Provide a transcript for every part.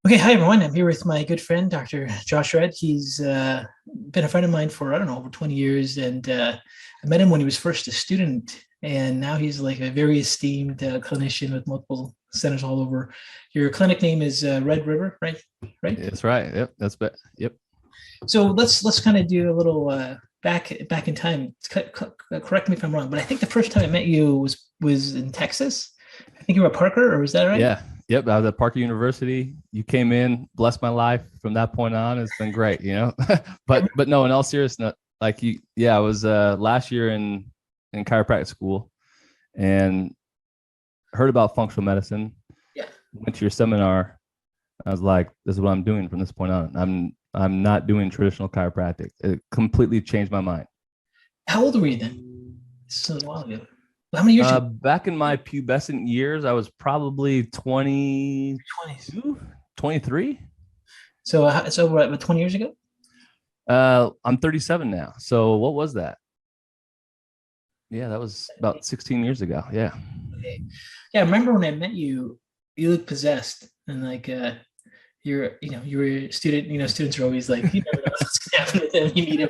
Okay, hi everyone. I'm here with my good friend, Dr. Josh Red. He's been a friend of mine for, I don't know, over 20 years. And I met him when he was first a student. And now he's like a very esteemed clinician with multiple centers all over. Your clinic name is Red River, right? Right. That's right. Yep. Yep. So let's kind of do a little back in time. Correct me if I'm wrong, but I think the first time I met you was in Texas. I think you were at Parker, or is that right? Yeah. Yep. I was at Parker University. You came in, blessed my life. From that point on, it's been great, but no, in all seriousness, like I was last year in chiropractic school and heard about functional medicine. Yeah. Went to your seminar. I was like, this is what I'm doing from this point on. I'm not doing traditional chiropractic. It completely changed my mind. How old were you then? This is a while ago. How many years ago? Back in my pubescent years, I was probably 22, 20s. 23. So what, 20 years ago? I'm 37 now. So what was that? Yeah, that was about 16 years ago. Yeah. Okay. Yeah, I remember when I met you, you looked possessed and like you were a student, students are always like, you never know what's gonna happen with them. You meet him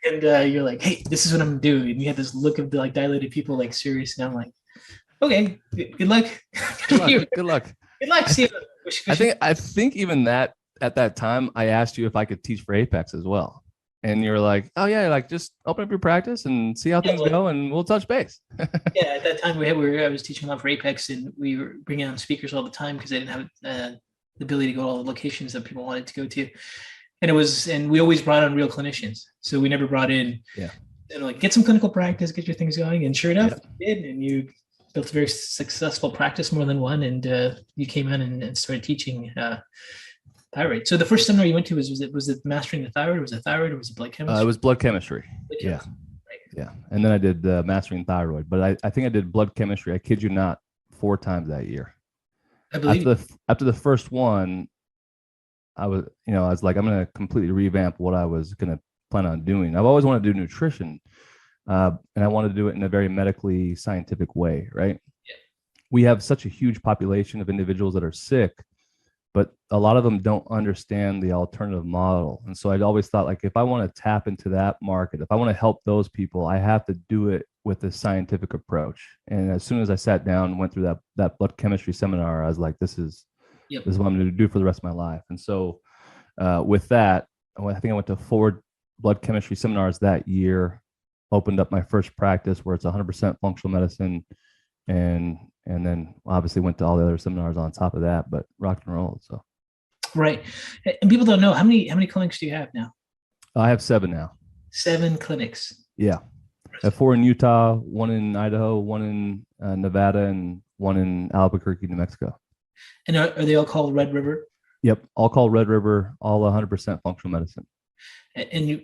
and you're like, hey, this is what I'm doing. And you had this look of the like dilated people, like serious. And I'm like, okay, good luck. Good luck. Good luck. Good luck. See you. I think even that at that time I asked you if I could teach for Apex as well. And you're like, oh yeah, like just open up your practice and see how things go, and we'll touch base. Yeah, at that time I was teaching a lot for Apex, and we were bringing on speakers all the time because I didn't have the ability to go to all the locations that people wanted to go to, and we always brought on real clinicians, so we never brought in, like get some clinical practice, get your things going, and sure enough, you did, and you built a very successful practice, more than one, and you came in and started teaching thyroid. So the first seminar you went to was it mastering the thyroid? Was it thyroid or was it blood chemistry? It was blood chemistry. Yeah. Yeah. And then I did mastering thyroid, but I think I did blood chemistry. I kid you not, 4 times that year. I believe after the first one, I was like, I'm going to completely revamp what I was going to plan on doing. I've always wanted to do nutrition, and I wanted to do it in a very medically scientific way. Right. Yeah. We have such a huge population of individuals that are sick, but a lot of them don't understand the alternative model. And so I'd always thought, like, if I want to tap into that market, if I want to help those people, I have to do it with a scientific approach. And as soon as I sat down and went through that blood chemistry seminar, I was like, this is what I'm going to do for the rest of my life. And so with that, I think I went to 4 blood chemistry seminars that year, opened up my first practice where it's 100% functional medicine, and then obviously went to all the other seminars on top of that, but rock and roll. So right. And people don't know, how many clinics do you have now? I have 7 now. 7 clinics. Yeah. I have 4 in Utah, 1 in Idaho, 1 in Nevada, and 1 in Albuquerque, New Mexico. And are they all called Red River? Yep. All called Red River, all 100% functional medicine. And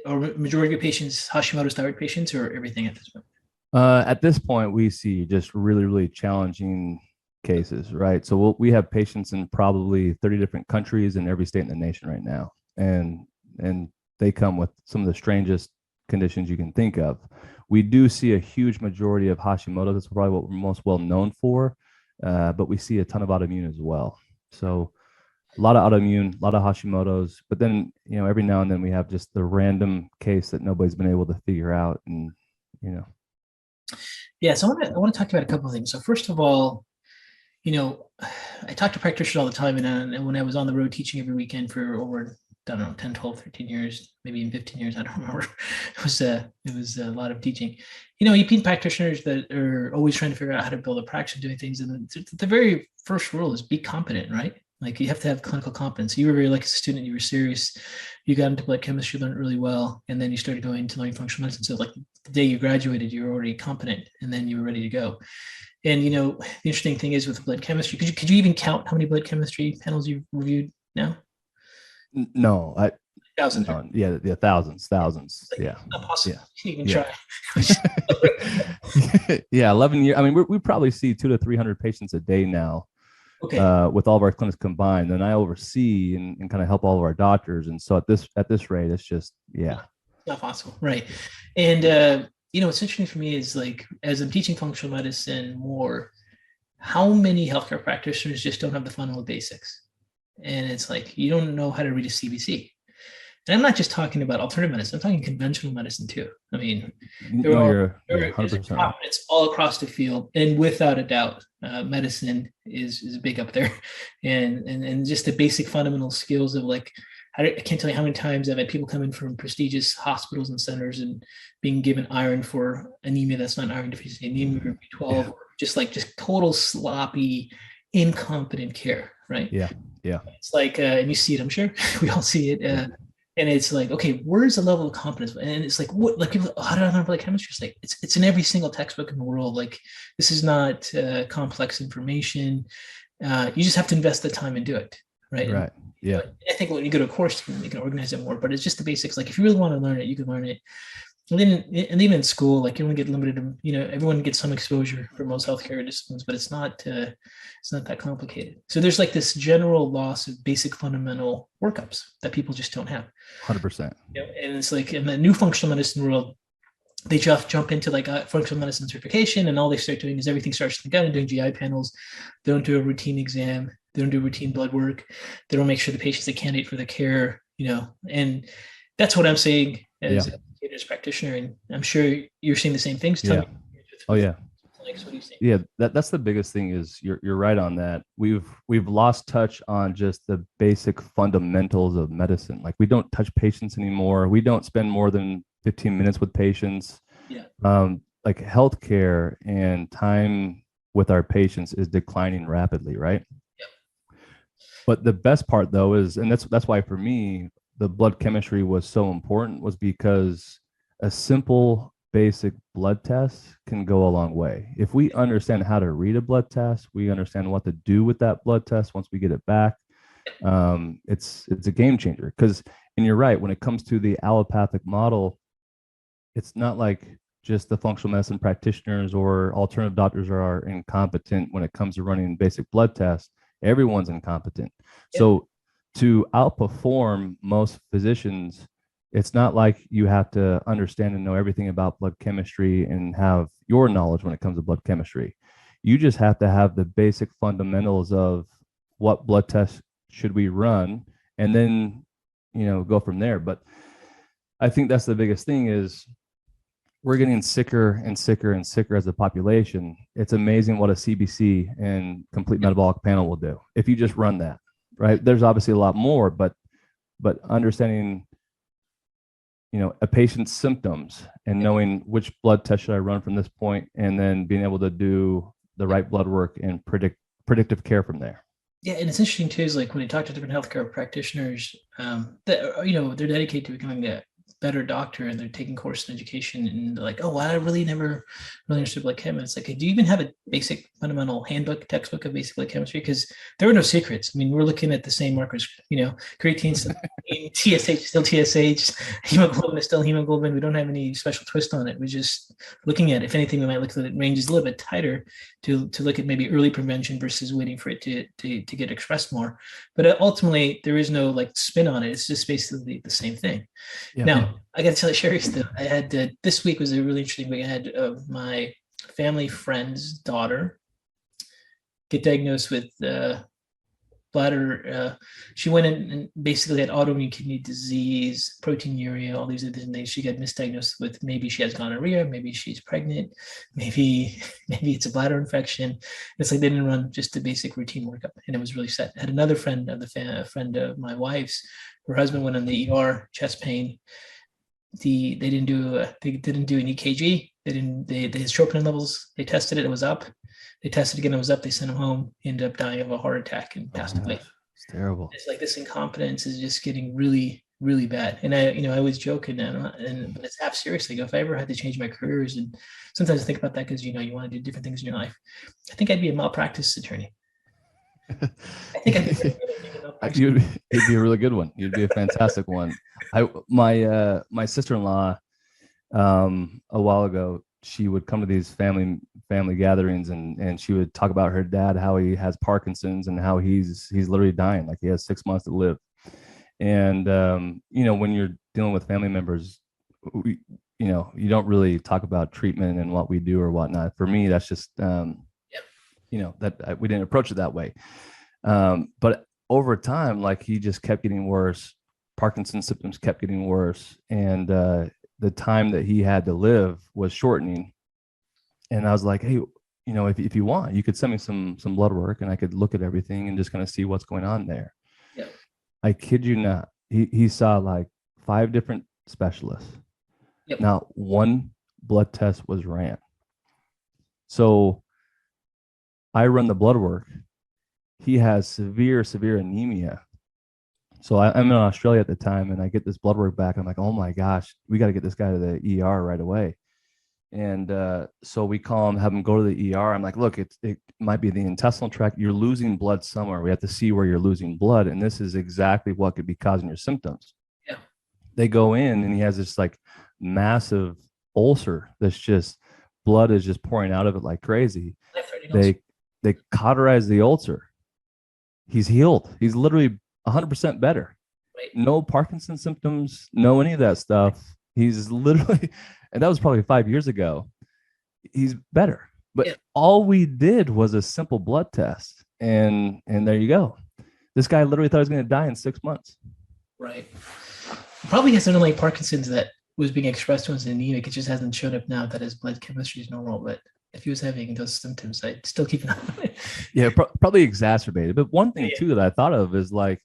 are majority of your patients Hashimoto's thyroid patients, or everything at this point? At this point, we see just really, really challenging cases, right? So we have patients in probably 30 different countries in every state in the nation right now. And they come with some of the strangest conditions you can think of. We do see a huge majority of Hashimoto. That's probably what we're most well known for. But we see a ton of autoimmune as well. So a lot of autoimmune, a lot of Hashimoto's, but then, every now and then we have just the random case that nobody's been able to figure out. And, Yeah, so I want to talk about a couple of things. So first of all, I talk to practitioners all the time, and when I was on the road teaching every weekend for over, I don't know, 10, 12, 13 years, maybe even 15 years, I don't remember. It was a lot of teaching. You meet practitioners that are always trying to figure out how to build a practice and doing things. And the very first rule is be competent, right? Like you have to have clinical competence. You were very like a student, you were serious, you got into blood chemistry, learned really well, and then you started going to learning functional medicine. So like the day you graduated, you were already competent, and then you were ready to go. And the interesting thing is with blood chemistry, could you even count how many blood chemistry panels you've reviewed now? No, Thousands. Yeah, thousands. Like, yeah, not possible. Yeah. You can try. Yeah, 11 years. I mean, we probably see 200 to 300 patients a day now. Okay. With all of our clinics combined, and I oversee and kind of help all of our doctors. And so at this rate, it's just, It's not possible, right? And what's interesting for me is, like, as I'm teaching functional medicine more, how many healthcare practitioners just don't have the fundamental basics? And it's like, you don't know how to read a CBC. And I'm not just talking about alternative medicine, I'm talking conventional medicine too. I mean, No, you're there's 100% right. competence all across the field. And without a doubt, medicine is big up there. And just the basic fundamental skills of like, I can't tell you how many times I've had people come in from prestigious hospitals and centers and being given iron for anemia that's not iron deficiency, anemia or B12, Yeah. or just total sloppy, incompetent care, right? Yeah. Yeah. It's like, and you see it, I'm sure we all see it. And it's like, okay, where's the level of competence? And it's like, what, like people, how do I know about chemistry? It's like, it's in every single textbook in the world. Like, this is not complex information. You just have to invest the time and do it, right? And, Right. Yeah. I think when you go to a course, you can organize it more, but it's just the basics. Like, if you really want to learn it, you can learn it. And even in school, like you only get limited, everyone gets some exposure for most healthcare disciplines, but it's not that complicated. So there's like this general loss of basic fundamental workups that people just don't have. 100%. And it's like in the new functional medicine world, they just jump into like functional medicine certification, and all they start doing is everything starts to the gut and doing GI panels. They don't do a routine exam. They don't do routine blood work. They don't make sure the patient's a candidate for the care, and that's what I'm saying as a practitioner. And I'm sure you're seeing the same things. Yeah. Oh yeah. Like, what do you think? Yeah, that's the biggest thing is you're right on that. We've lost touch on just the basic fundamentals of medicine. Like we don't touch patients anymore. We don't spend more than 15 minutes with patients. Yeah. Like healthcare and time with our patients is declining rapidly, right? Yeah. But the best part though is, and that's why for me the blood chemistry was so important, was because a simple basic blood test can go a long way. If we understand how to read a blood test, we understand what to do with that blood test once we get it back. It's a game changer. Because, and you're right, when it comes to the allopathic model, it's not like just the functional medicine practitioners or alternative doctors are incompetent when it comes to running basic blood tests. Everyone's incompetent. So to outperform most physicians, it's not like you have to understand and know everything about blood chemistry and have your knowledge when it comes to blood chemistry. You just have to have the basic fundamentals of what blood tests should we run, and then go from there. But I think that's the biggest thing is we're getting sicker and sicker and sicker as a population. It's amazing what a CBC and complete metabolic panel will do if you just run that, right? There's obviously a lot more, but understanding a patient's symptoms and knowing which blood test should I run from this point, and then being able to do the right blood work and predictive care from there. Yeah, and it's interesting too, is like when you talk to different healthcare practitioners, that they're dedicated to becoming a better doctor, and they're taking course in education, and they're like, oh, well, I really never really understood blood chemistry. It's like, do you even have a basic fundamental handbook, textbook of basic blood chemistry? Because there are no secrets. I mean, we're looking at the same markers, creatine, TSH, still TSH, hemoglobin is still hemoglobin. We don't have any special twist on it. We're just looking at, if anything, we might look at it ranges a little bit tighter to look at maybe early prevention versus waiting for it to get expressed more. But ultimately, there is no like spin on it. It's just basically the same thing. Yeah. Now, I got to tell you, Sherry, I had this week was a really interesting week. I had my family friend's daughter get diagnosed with bladder. She went in and basically had autoimmune kidney disease, proteinuria, all these other things. She got misdiagnosed with, maybe she has gonorrhea, maybe she's pregnant, maybe it's a bladder infection. It's like they didn't run just a basic routine workup, and it was really sad. I had another friend of friend of my wife's. Her husband went on the ER, chest pain. They didn't do an EKG. His troponin levels, they tested it, it was up. They tested again, it was up. They sent him home. He ended up dying of a heart attack and passed away. It's terrible. It's like this incompetence is just getting really, really bad. And I always joke, but it's half seriously. If I ever had to change my careers, and sometimes I think about that because you want to do different things in your life. I think I'd be a malpractice attorney. I think you'd be a really good one. You'd be a fantastic one. My sister-in-law, a while ago, she would come to these family gatherings, and she would talk about her dad, how he has Parkinson's and how he's literally dying, like he has 6 months to live. And when you're dealing with family members, you don't really talk about treatment and what we do or whatnot. For me, that's just that we didn't approach it that way. But over time, like he just kept getting worse. Parkinson's symptoms kept getting worse. And the time that he had to live was shortening. And I was like, hey, if you want, you could send me some blood work and I could look at everything and just kind of see what's going on there. Yeah. I kid you not. He saw like 5 different specialists. Yep. Now, one blood test was ran. So I run the blood work. He has severe anemia. So I'm in Australia at the time, and I get this blood work back. I'm like, oh my gosh, we got to get this guy to the ER right away. And so we call him, have him go to the ER. I'm like, look, it might be the intestinal tract. You're losing blood somewhere. We have to see where you're losing blood. And this is exactly what could be causing your symptoms. Yeah. They go in and he has this like massive ulcer that's just blood is just pouring out of it like crazy. They cauterize the ulcer. He's healed. He's literally 100% better. Right. No Parkinson's symptoms, no any of that stuff. He's literally, and that was probably 5 years ago. He's better. But all we did was a simple blood test. And there you go. This guy literally thought he was going to die in 6 months. Right. Probably has underlying Parkinson's that was being expressed to him as anemic. It just hasn't shown up now that his blood chemistry is normal. But if he was having those symptoms, I'd still keep an eye on it. Yeah, probably exacerbated. But one thing too that I thought of is like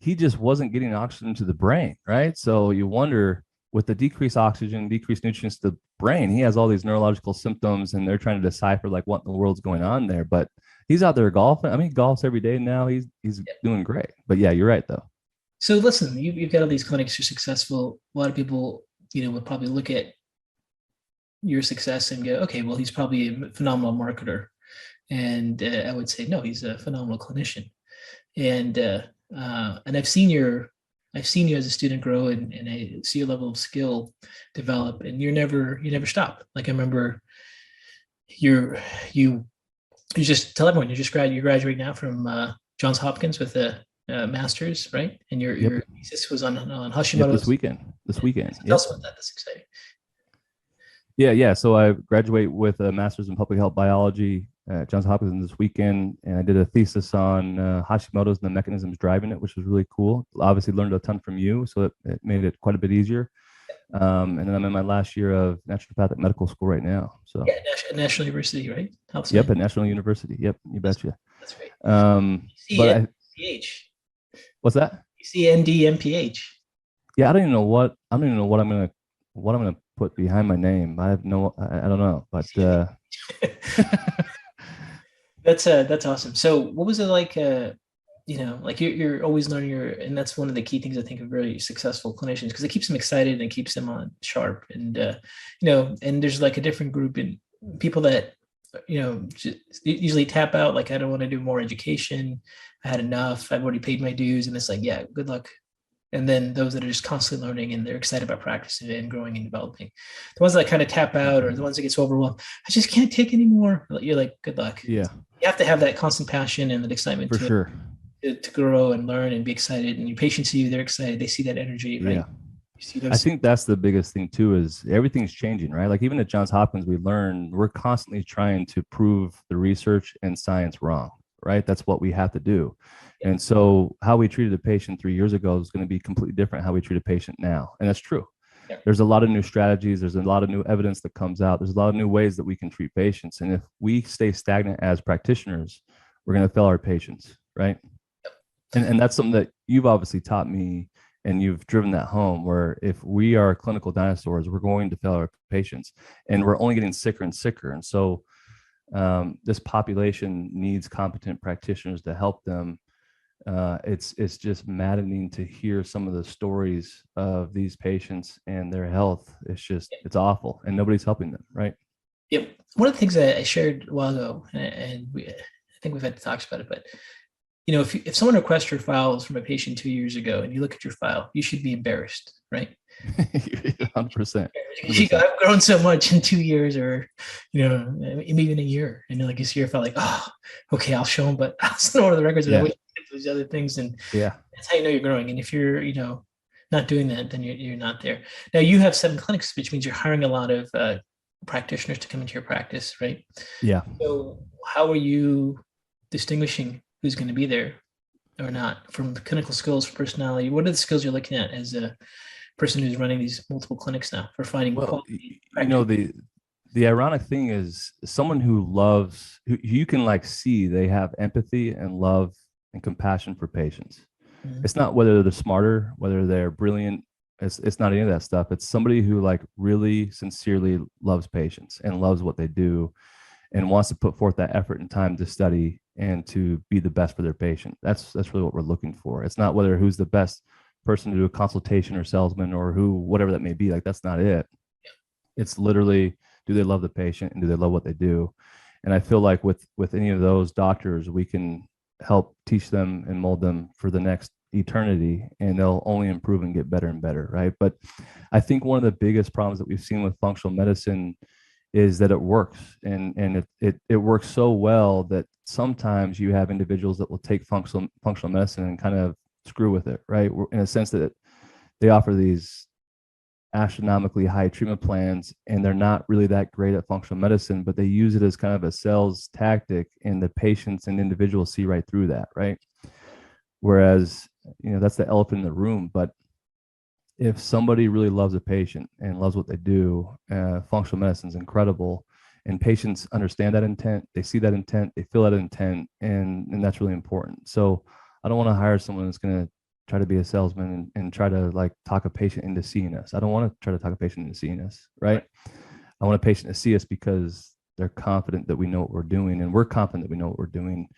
he just wasn't getting oxygen to the brain, right? So you wonder with the decreased oxygen, decreased nutrients to the brain, he has all these neurological symptoms, and they're trying to decipher like what in the world's going on there. But he's out there golfing. I mean, he golfs every day now. He's doing great. But yeah, you're right though. So listen, you've got all these clinics. You're successful. A lot of people, would probably look at your success and go, okay, well, he's probably a phenomenal marketer. And I would say, no, he's a phenomenal clinician. And I've seen you as a student grow, and I see your level of skill develop, and you never stop. Like I remember you just tell everyone you graduate now from Johns Hopkins with a master's, right? And your thesis was on Hashimoto's. This weekend. Tell us about that. That's exciting. Yeah. So I graduate with a master's in public health biology at Johns Hopkins this weekend, and I did a thesis on Hashimoto's and the mechanisms driving it, which was really cool. Obviously learned a ton from you, so it made it quite a bit easier. And then I'm in my last year of naturopathic medical school right now. So National University, right? Yep, at National University. Yep, you betcha. That's great. But what's that? CND MPH. Yeah, I don't even know what I'm gonna put behind my name. I don't know, but that's awesome. So what was it like? Like you're always learning and that's one of the key things I think of really successful clinicians, because it keeps them excited and keeps them on sharp. And and there's like a different group in people that usually tap out. Like, I don't want to do more education. I had enough. I've already paid my dues. And it's like, yeah, good luck. And then those that are just constantly learning and they're excited about practicing and growing and developing. The ones that kind of tap out, or the ones that get so overwhelmed, I just can't take anymore. You're like, good luck. Yeah. You have to have that constant passion and that excitement to grow and learn and be excited. And your patients see you, they're excited. They see that energy, right? Yeah. I think that's the biggest thing too, is everything's changing, right? Like even at Johns Hopkins, we're constantly trying to prove the research and science wrong, right? That's what we have to do. And so how we treated a patient 3 years ago is going to be completely different how we treat a patient now. And that's true. Yeah. There's a lot of new strategies. There's a lot of new evidence that comes out. There's a lot of new ways that we can treat patients. And if we stay stagnant as practitioners, we're going to fail our patients, right? And that's something that you've obviously taught me, and you've driven that home, where if we are clinical dinosaurs, we're going to fail our patients, and we're only getting sicker and sicker. And so this population needs competent practitioners to help them. It's just maddening to hear some of the stories of these patients and their health. It's awful, and nobody's helping them, right? Yep. One of the things that I shared a while ago, and I think we've had talks about it, but if someone requests your files from a patient 2 years ago and you look at your file, you should be embarrassed, right? 100%. I've grown so much in 2 years, or maybe in a year, and like you see your file, like, oh, okay, I'll show them, but I'll send over the records and I wish these other things. And that's how you know you're growing. And if you're not doing that, then you're not there. Now you have 7 clinics, which means you're hiring a lot of practitioners to come into your practice, right? Yeah. So how are you distinguishing who's going to be there or not from the clinical skills, personality? What are the skills you're looking at as a person who's running these multiple clinics now for finding Well, quality you know, practitioners? the ironic thing is someone who loves, who you can like see they have empathy and love and compassion for patients. Mhm. It's not whether they're smarter, whether they're brilliant. It's not any of that stuff. It's somebody who like really sincerely loves patients and loves what they do and wants to put forth that effort and time to study and to be the best for their patient. That's really what we're looking for. It's not whether who's the best person to do a consultation or salesman or who, whatever that may be. Like that's not it. It's literally, do they love the patient and do they love what they do? And I feel like with any of those doctors, we can help teach them and mold them for the next eternity, and they'll only improve and get better and better, right? But I think one of the biggest problems that we've seen with functional medicine is that it works, and it works so well that sometimes you have individuals that will take functional medicine and kind of screw with it, right? In a sense that they offer these astronomically high treatment plans and they're not really that great at functional medicine, but they use it as kind of a sales tactic, and the patients and individuals see right through that, right? Whereas, that's the elephant in the room. But if somebody really loves a patient and loves what they do, functional medicine is incredible, and patients understand that intent, they see that intent, they feel that intent, and that's really important. So I don't want to hire someone that's going to try to be a salesman and try to like talk a patient into seeing us. I don't want to try to talk a patient into seeing us, right? I want a patient to see us because they're confident that we know what we're doing, and we're confident that we know what we're doing.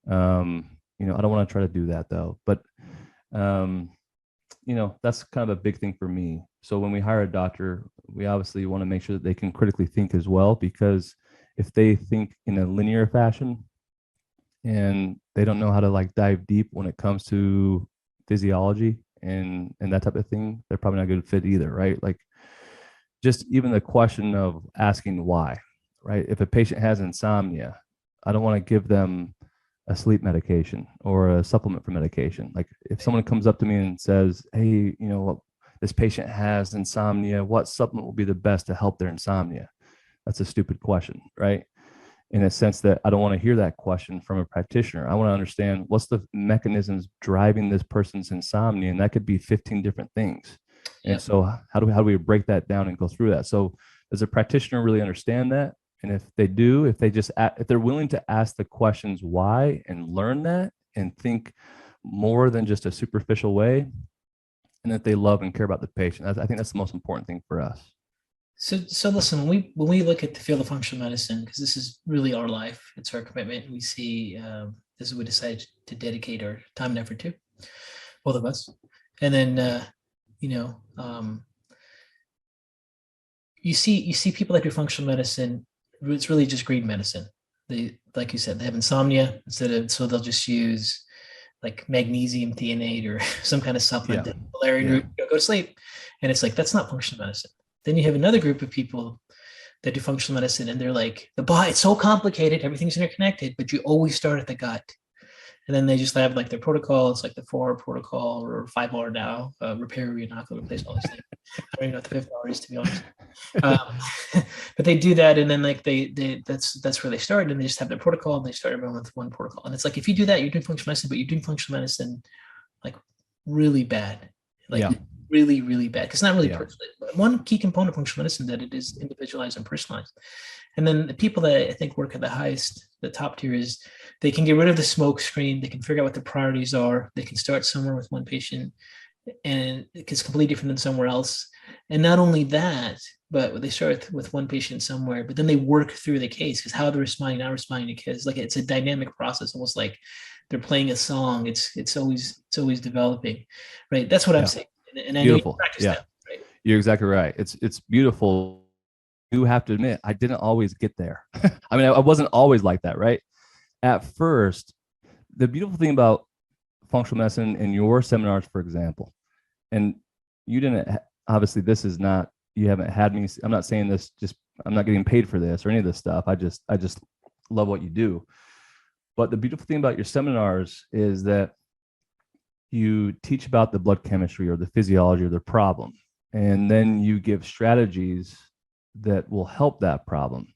I don't want to try to do that though. But that's kind of a big thing for me. So when we hire a doctor, we obviously want to make sure that they can critically think as well, because if they think in a linear fashion and they don't know how to like dive deep when it comes to physiology and that type of thing, they're probably not a good fit either, right? Like just even the question of asking why, right? If a patient has insomnia, I don't want to give them a sleep medication or a supplement for medication. Like if someone comes up to me and says, hey, this patient has insomnia, what supplement will be the best to help their insomnia? That's a stupid question, right? In a sense that I don't want to hear that question from a practitioner. I want to understand what's the mechanisms driving this person's insomnia, and that could be 15 different things. And so how do we break that down and go through that? So does a practitioner really understand that? And if they do, if they're willing to ask the questions why and learn that and think more than just a superficial way, and that they love and care about the patient, I think that's the most important thing for us. So listen, when we look at the field of functional medicine, because this is really our life, it's our commitment. We see this is what we decided to dedicate our time and effort to, both of us. And then you know, you see people that do functional medicine. It's really just green medicine. They, like you said, they have insomnia so they'll just use like magnesium threonate or some kind of supplement, Yeah. valerian Yeah. root, go to sleep. And it's like, that's not functional medicine. Then you have another group of people that do functional medicine, and they're like, the body, it's so complicated, everything's interconnected, but you always start at the gut. And then they just have like their protocol. It's like the 4R protocol or 5R now, repair, reinoculate, replace, all these things. I don't even know what the fifth R is, to be honest. Um, but they do that, and then like that's where they start, and they just have their protocol, and they start everyone with one protocol. And it's like, if you do that, you're doing functional medicine, but you're doing functional medicine like really bad, like Yeah. really, really bad. Because it's not really Yeah. personal. One key component of functional medicine that it is individualized and personalized. And then the people that I think work at the highest, the top tier, is they can get rid of the smoke screen. They can figure out what the priorities are. They can start somewhere with one patient, and it's completely different than somewhere else. And not only that, but they start with one patient somewhere, but then they work through the case, because how they're responding, not responding to kids, like it's a dynamic process, almost like they're playing a song. It's always developing, right? That's what I'm Yeah. saying, and I know you Beautiful. practice Yeah. that, right? You're exactly right. It's beautiful. You have to admit, I didn't always get there. I mean, I wasn't always like that, right? At first, the beautiful thing about functional medicine in your seminars, for example, and you didn't, obviously, this is not, you haven't had me, I'm not saying this, just, I'm not getting paid for this or any of this stuff. I just love what you do. But the beautiful thing about your seminars is that you teach about the blood chemistry or the physiology or the problem, and then you give strategies that will help that problem.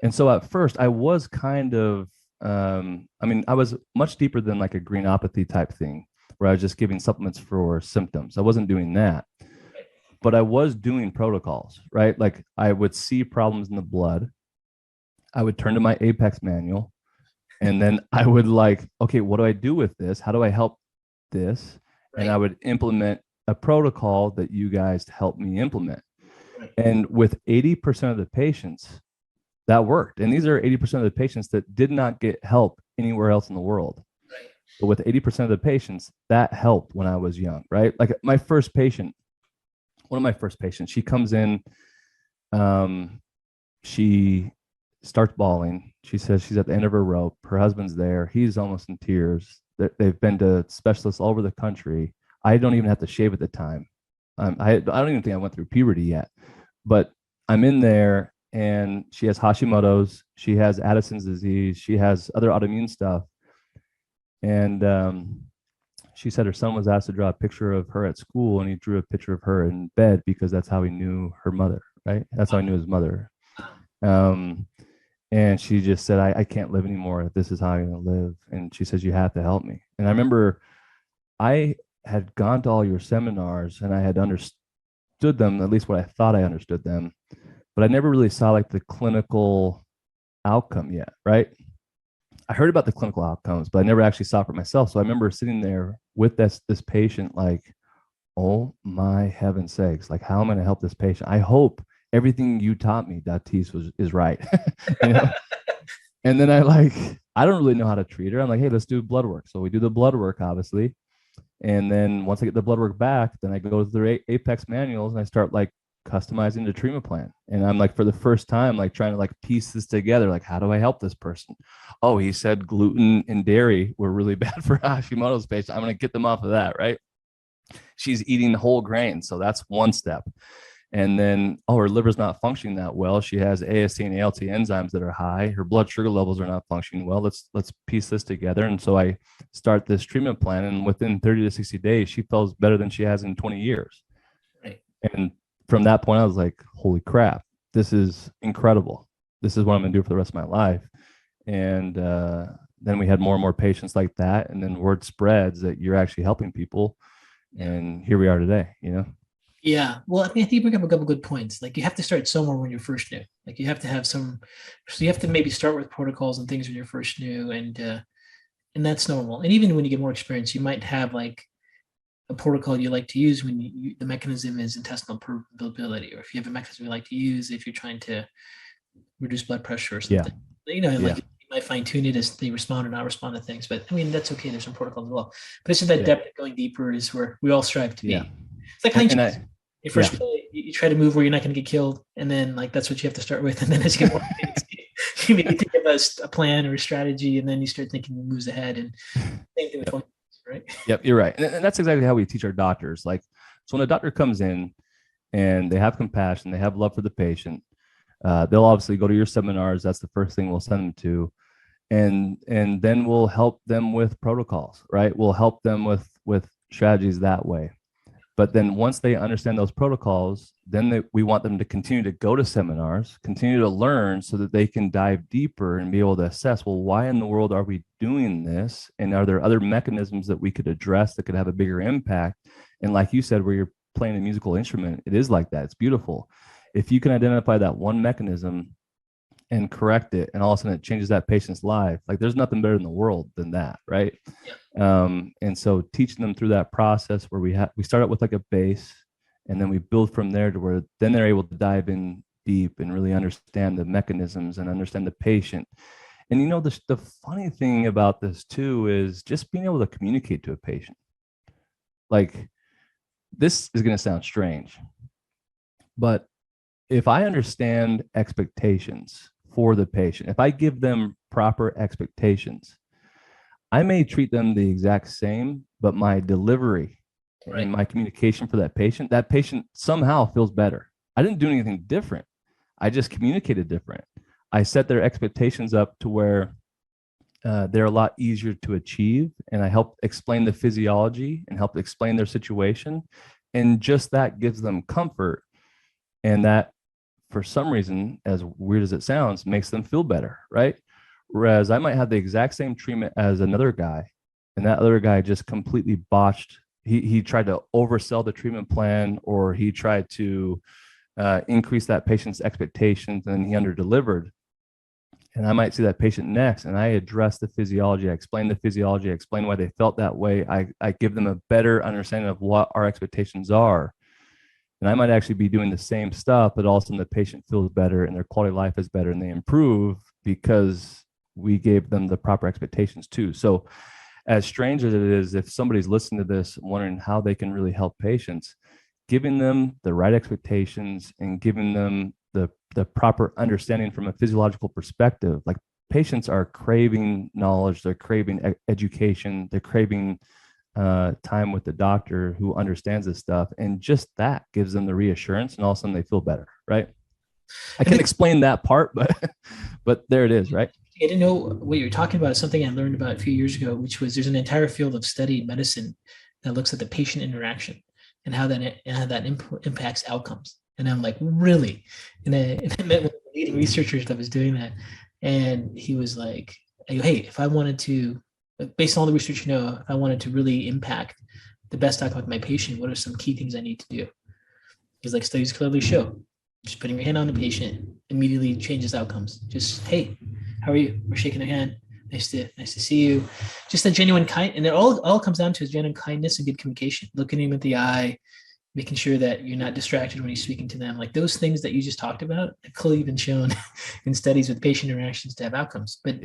And so at first I was kind of, I mean, I was much deeper than like a greenopathy type thing where I was just giving supplements for symptoms. I wasn't doing that, but I was doing protocols, right? Like I would see problems in the blood. I would turn to my Apex manual, and then I would like, okay, what do I do with this? How do I help this? And I would implement a protocol that you guys helped me implement. And with 80% of the patients, that worked. And these are 80% of the patients that did not get help anywhere else in the world. But with 80% of the patients, that helped when I was young, right? Like my first patient, one of my first patients, she comes in, she starts bawling. She says she's at the end of her rope. Her husband's there. He's almost in tears. They've been to specialists all over the country. I don't even have to shave at the time. I don't even think I went through puberty yet, but I'm in there and she has Hashimoto's. She has Addison's disease. She has other autoimmune stuff. And she said her son was asked to draw a picture of her at school, and he drew a picture of her in bed because that's how he knew her mother, right? That's how he knew his mother. And she just said, I can't live anymore. This is how I'm going to live. And she says, you have to help me. And I remember I had gone to all your seminars and I had understood them, at least what I thought I understood them, but I never really saw like the clinical outcome yet, right? I heard about the clinical outcomes, but I never actually saw it for myself. So I remember sitting there with this patient, like, oh my heaven sakes, like how am I going to help this patient? I hope everything you taught me, Datis, is right. You know? And then I don't really know how to treat her. I'm like, hey, let's do blood work. So we do the blood work, obviously. And then once I get the blood work back, then I go to the Apex manuals and I start like customizing the treatment plan. And I'm like, for the first time, like trying to like piece this together. Like, how do I help this person? Oh, he said gluten and dairy were really bad for Hashimoto's patient. I'm going to get them off of that, right? She's eating whole grain. So that's one step. And then, oh, her liver's not functioning that well. She has AST and ALT enzymes that are high. Her blood sugar levels are not functioning well. Let's piece this together. And so I start this treatment plan, and within 30 to 60 days, she feels better than she has in 20 years. Right. And from that point, I was like, holy crap, this is incredible. This is what I'm going to do for the rest of my life. And then we had more and more patients like that. And then word spreads that you're actually helping people. And here we are today, you know? Yeah. Well, I mean, I think you bring up a couple good points. Like you have to start somewhere when you're first new. Like you have to have some, so you have to maybe start with protocols and things when you're first new, and that's normal. And even when you get more experience, you might have like a protocol you like to use when the mechanism is intestinal permeability, or if you have a mechanism you like to use if you're trying to reduce blood pressure or something. Yeah. You know, like you might fine tune it as they respond or not respond to things. But I mean, that's okay. There's some protocols as well. But it's just that depth going deeper is where we all strive to be. It's like playing chess. You first play, you try to move where you're not going to get killed, and then like that's what you have to start with. And then as you get more you maybe think of a plan or a strategy, and then you start thinking moves ahead. And same thing with focus, right? Yep, you're right. And that's exactly how we teach our doctors. Like, so when a doctor comes in and they have compassion, they have love for the patient, they'll obviously go to your seminars. That's the first thing we'll send them to. And then we'll help them with protocols, right? We'll help them with strategies that way. But then once they understand those protocols, then we want them to continue to go to seminars, continue to learn so that they can dive deeper and be able to assess, well, why in the world are we doing this? And are there other mechanisms that we could address that could have a bigger impact? And like you said, where you're playing a musical instrument, it is like that. It's beautiful. If you can identify that one mechanism and correct it, and all of a sudden it changes that patient's life, like there's nothing better in the world than that, right? And so teaching them through that process where we start out with like a base, and then we build from there to where then they're able to dive in deep and really understand the mechanisms and understand the patient. And you know, the funny thing about this too is just being able to communicate to a patient. Like, this is going to sound strange, but if I understand expectations for the patient, if I give them proper expectations, I may treat them the exact same, but my delivery and my communication for that patient somehow feels better. I didn't do anything different. I just communicated different. I set their expectations up to where they're a lot easier to achieve, and I help explain the physiology and help explain their situation. And just that gives them comfort, and that for some reason, as weird as it sounds, makes them feel better, right? Whereas I might have the exact same treatment as another guy, and that other guy just completely botched. He tried to oversell the treatment plan, or he tried to increase that patient's expectations, and he underdelivered. And I might see that patient next, and I address the physiology. I explain the physiology. I explain why they felt that way. I give them a better understanding of what our expectations are. And I might actually be doing the same stuff, but all of a sudden the patient feels better and their quality of life is better and they improve because we gave them the proper expectations too. So, as strange as it is, if somebody's listening to this, wondering how they can really help patients, giving them the right expectations and giving them the proper understanding from a physiological perspective, like patients are craving knowledge, they're craving education, they're craving time with the doctor who understands this stuff, and just that gives them the reassurance, and all of a sudden they feel better, right? I can't explain that part, but there it is, right? I didn't know what you're talking about is something I learned about a few years ago, which was there's an entire field of study in medicine that looks at the patient interaction and how that impacts outcomes. And I'm like, really? And I met one of the leading researchers that was doing that, and he was like, hey, if I wanted to, based on all the research if I wanted to really impact the best outcome of my patient, what are some key things I need to do? He's like, studies clearly show just putting your hand on the patient immediately changes outcomes. Just, hey, how are you? We're shaking a hand. Nice to see you. Just a genuine kind, and it all comes down to is genuine kindness and good communication. Looking him at the eye, making sure that you're not distracted when you're speaking to them. Like those things that you just talked about have clearly been shown in studies with patient interactions to have outcomes. But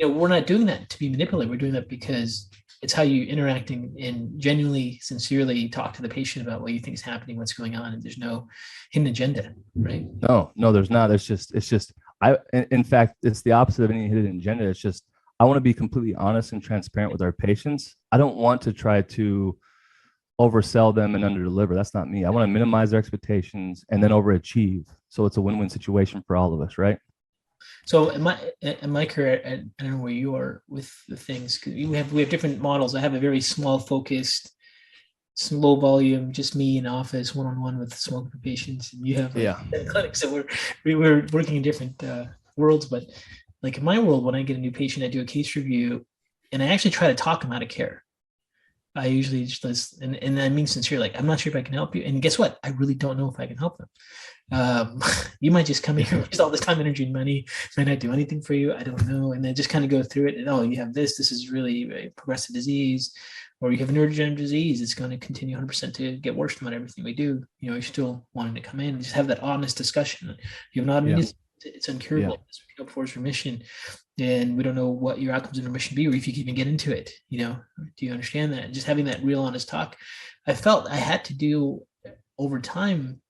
we're not doing that to be manipulated. We're doing that because it's how you interacting and genuinely, sincerely talk to the patient about what you think is happening, what's going on, and there's no hidden agenda, right? No, there's not. It's just in fact, it's the opposite of any hidden agenda. It's just, I want to be completely honest and transparent with our patients. I don't want to try to oversell them and underdeliver. That's not me. I want to minimize their expectations and then overachieve. So it's a win-win situation for all of us, right? So in my career, I don't know where you are with the things, because we have different models. I have a very small, focused, low volume, just me in office, one-on-one with small group of patients. And you have clinics, so we're working in different worlds. But like in my world, when I get a new patient, I do a case review, and I actually try to talk them out of care. I usually just and I mean sincere, like, I'm not sure if I can help you. And guess what? I really don't know if I can help them. You might just come here, waste all this time, energy, and money, might not do anything for you. I don't know. And then just kind of go through it. And, oh, you have this is really a progressive disease, or you have a neurodegenerative disease. It's going to continue 100% to get worse no matter everything we do. You're still wanting to come in and just have that honest discussion. You have not it's uncurable. It's before its remission. And we don't know what your outcomes in remission be, or if you can even get into it. Do you understand that? And just having that real honest talk, I felt I had to do over time.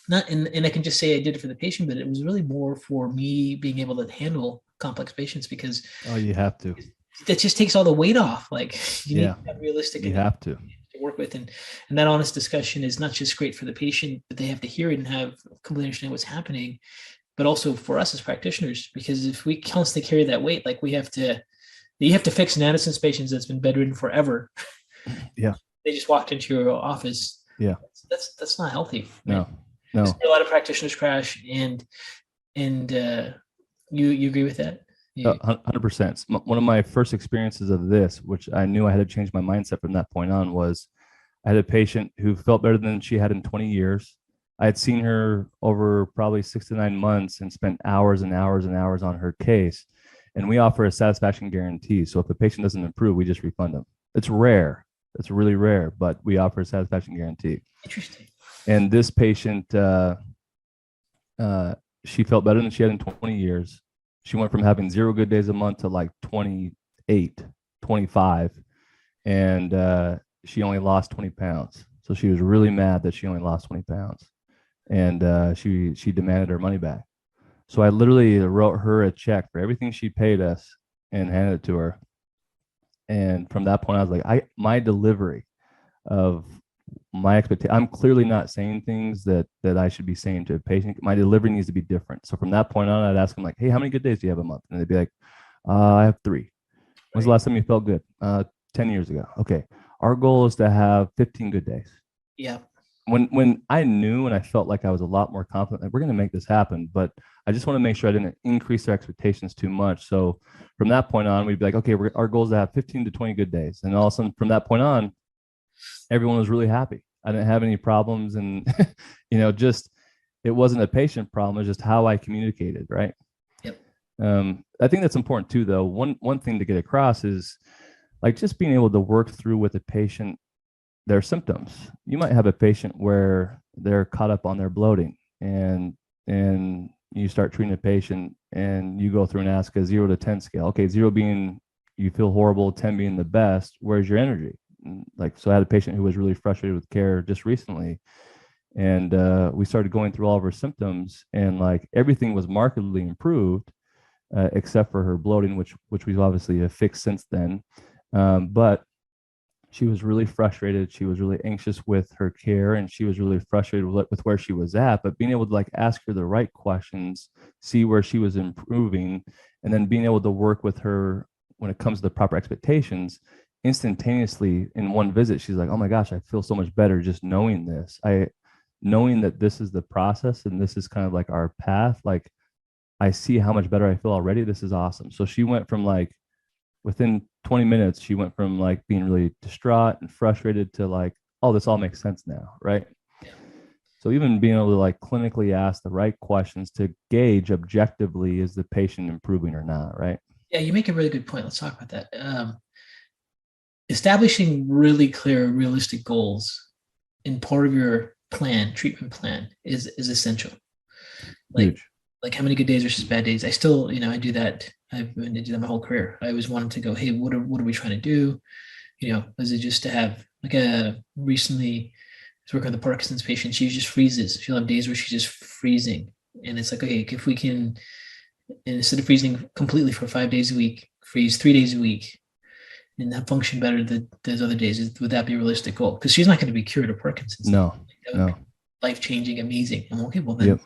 Not and I can just say I did it for the patient, but it was really more for me being able to handle complex patients, because you have to. That just takes all the weight off. Like you need to have realistic. You have to work with, and that honest discussion is not just great for the patient, but they have to hear it and have completely understand what's happening. But also for us as practitioners, because if we constantly carry that weight, like you have to fix an Addison's patients that's been bedridden forever. Yeah. They just walked into your office. Yeah. That's not healthy. Right? No. A lot of practitioners crash, and you agree with that? 100%. One of my first experiences of this, which I knew I had to change my mindset from that point on, was I had a patient who felt better than she had in 20 years. I had seen her over probably 6 to 9 months and spent hours and hours and hours on her case. And we offer a satisfaction guarantee. So if a patient doesn't improve, we just refund them. It's rare. It's really rare, but we offer a satisfaction guarantee. Interesting. And this patient, she felt better than she had in 20 years. She went from having 0 good days a month to like 28, 25. And she only lost 20 pounds. So she was really mad that she only lost 20 pounds. And she demanded her money back. So I literally wrote her a check for everything she paid us and handed it to her. And from that point, I was like, my delivery of my expectation, I'm clearly not saying things that I should be saying to a patient. My delivery needs to be different. So from that point on, I'd ask them like, hey, how many good days do you have a month? And they'd be like, I have 3. When's the last time you felt good? 10 years ago. Okay. Our goal is to have 15 good days. Yeah. when I knew and I felt like I was a lot more confident, like we're going to make this happen, but I just want to make sure I didn't increase their expectations too much. So from that point on, we'd be like, okay, our goal is to have 15 to 20 good days. And all of a sudden from that point on, everyone was really happy. I didn't have any problems. And, just, it wasn't a patient problem. It was just how I communicated. Right. Yep. I think that's important too, though. One thing to get across is like just being able to work through with a patient their symptoms. You might have a patient where they're caught up on their bloating, and you start treating a patient and you go through and ask a 0 to 10 scale. Okay, 0 being you feel horrible, 10 being the best. Where's your energy? Like, so I had a patient who was really frustrated with care just recently, and we started going through all of her symptoms, and like everything was markedly improved, except for her bloating, which we've obviously fixed since then. But she was really frustrated. She was really anxious with her care, and she was really frustrated with where she was at. But being able to like ask her the right questions, see where she was improving, and then being able to work with her when it comes to the proper expectations instantaneously in one visit, she's like, oh my gosh, I feel so much better just knowing this. Knowing that this is the process and this is kind of like our path. Like, I see how much better I feel already. This is awesome. So she went from like, within 20 minutes, she went from like being really distraught and frustrated to like, oh, this all makes sense now. Right. So even being able to like clinically ask the right questions to gauge objectively, is the patient improving or not? Right. Yeah, you make a really good point. Let's talk about that. Establishing really clear, realistic goals in part of your treatment plan is essential. Like, Huge. like how many good days versus bad days. I still, I do that. I've been to do that my whole career. I always wanted to go, hey, what are we trying to do? Is it just to have like recently I was working with a Parkinson's patient. She just freezes. She'll have days where she's just freezing. And it's like, okay, if we can, instead of freezing completely for 5 days a week, freeze 3 days a week and that function better than those other days, would that be a realistic goal? Because she's not going to be cured of Parkinson's. No, no. Life-changing, amazing. I'm okay, well then Yep.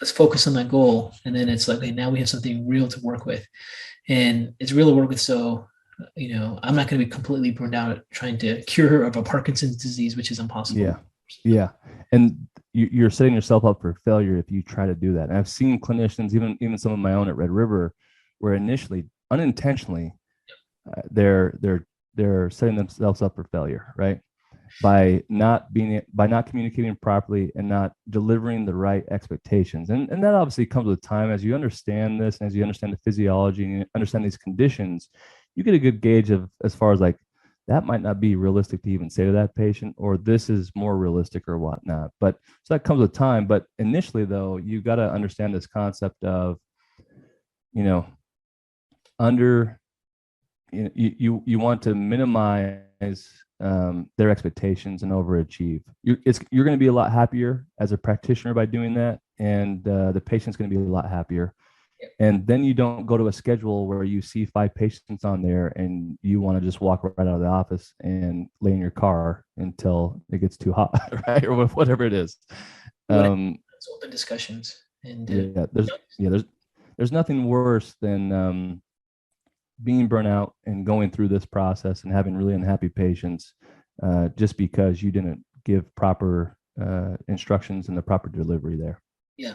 let's focus on that goal. And then it's like, okay, now we have something real to work with. And it's real to work with. So, I'm not going to be completely burned out trying to cure her of a Parkinson's disease, which is impossible. Yeah. Yeah. And you're setting yourself up for failure if you try to do that. And I've seen clinicians, even some of my own at Red River, where initially, unintentionally, they're setting themselves up for failure, right? By not communicating properly and not delivering the right expectations. And that obviously comes with time. As you understand this and as you understand the physiology and you understand these conditions, you get a good gauge of, as far as like, that might not be realistic to even say to that patient, or this is more realistic or whatnot. But so that comes with time. But initially though, you got to understand this concept of, under, you want to minimize their expectations and overachieve. You're going to be a lot happier as a practitioner by doing that, and the patient's going to be a lot happier. And then you don't go to a schedule where you see 5 patients on there and you want to just walk right out of the office and lay in your car until it gets too hot, right? Or whatever it is. Open discussions. And there's nothing worse than being burnt out and going through this process and having really unhappy patients just because you didn't give proper instructions and the proper delivery there. Yeah.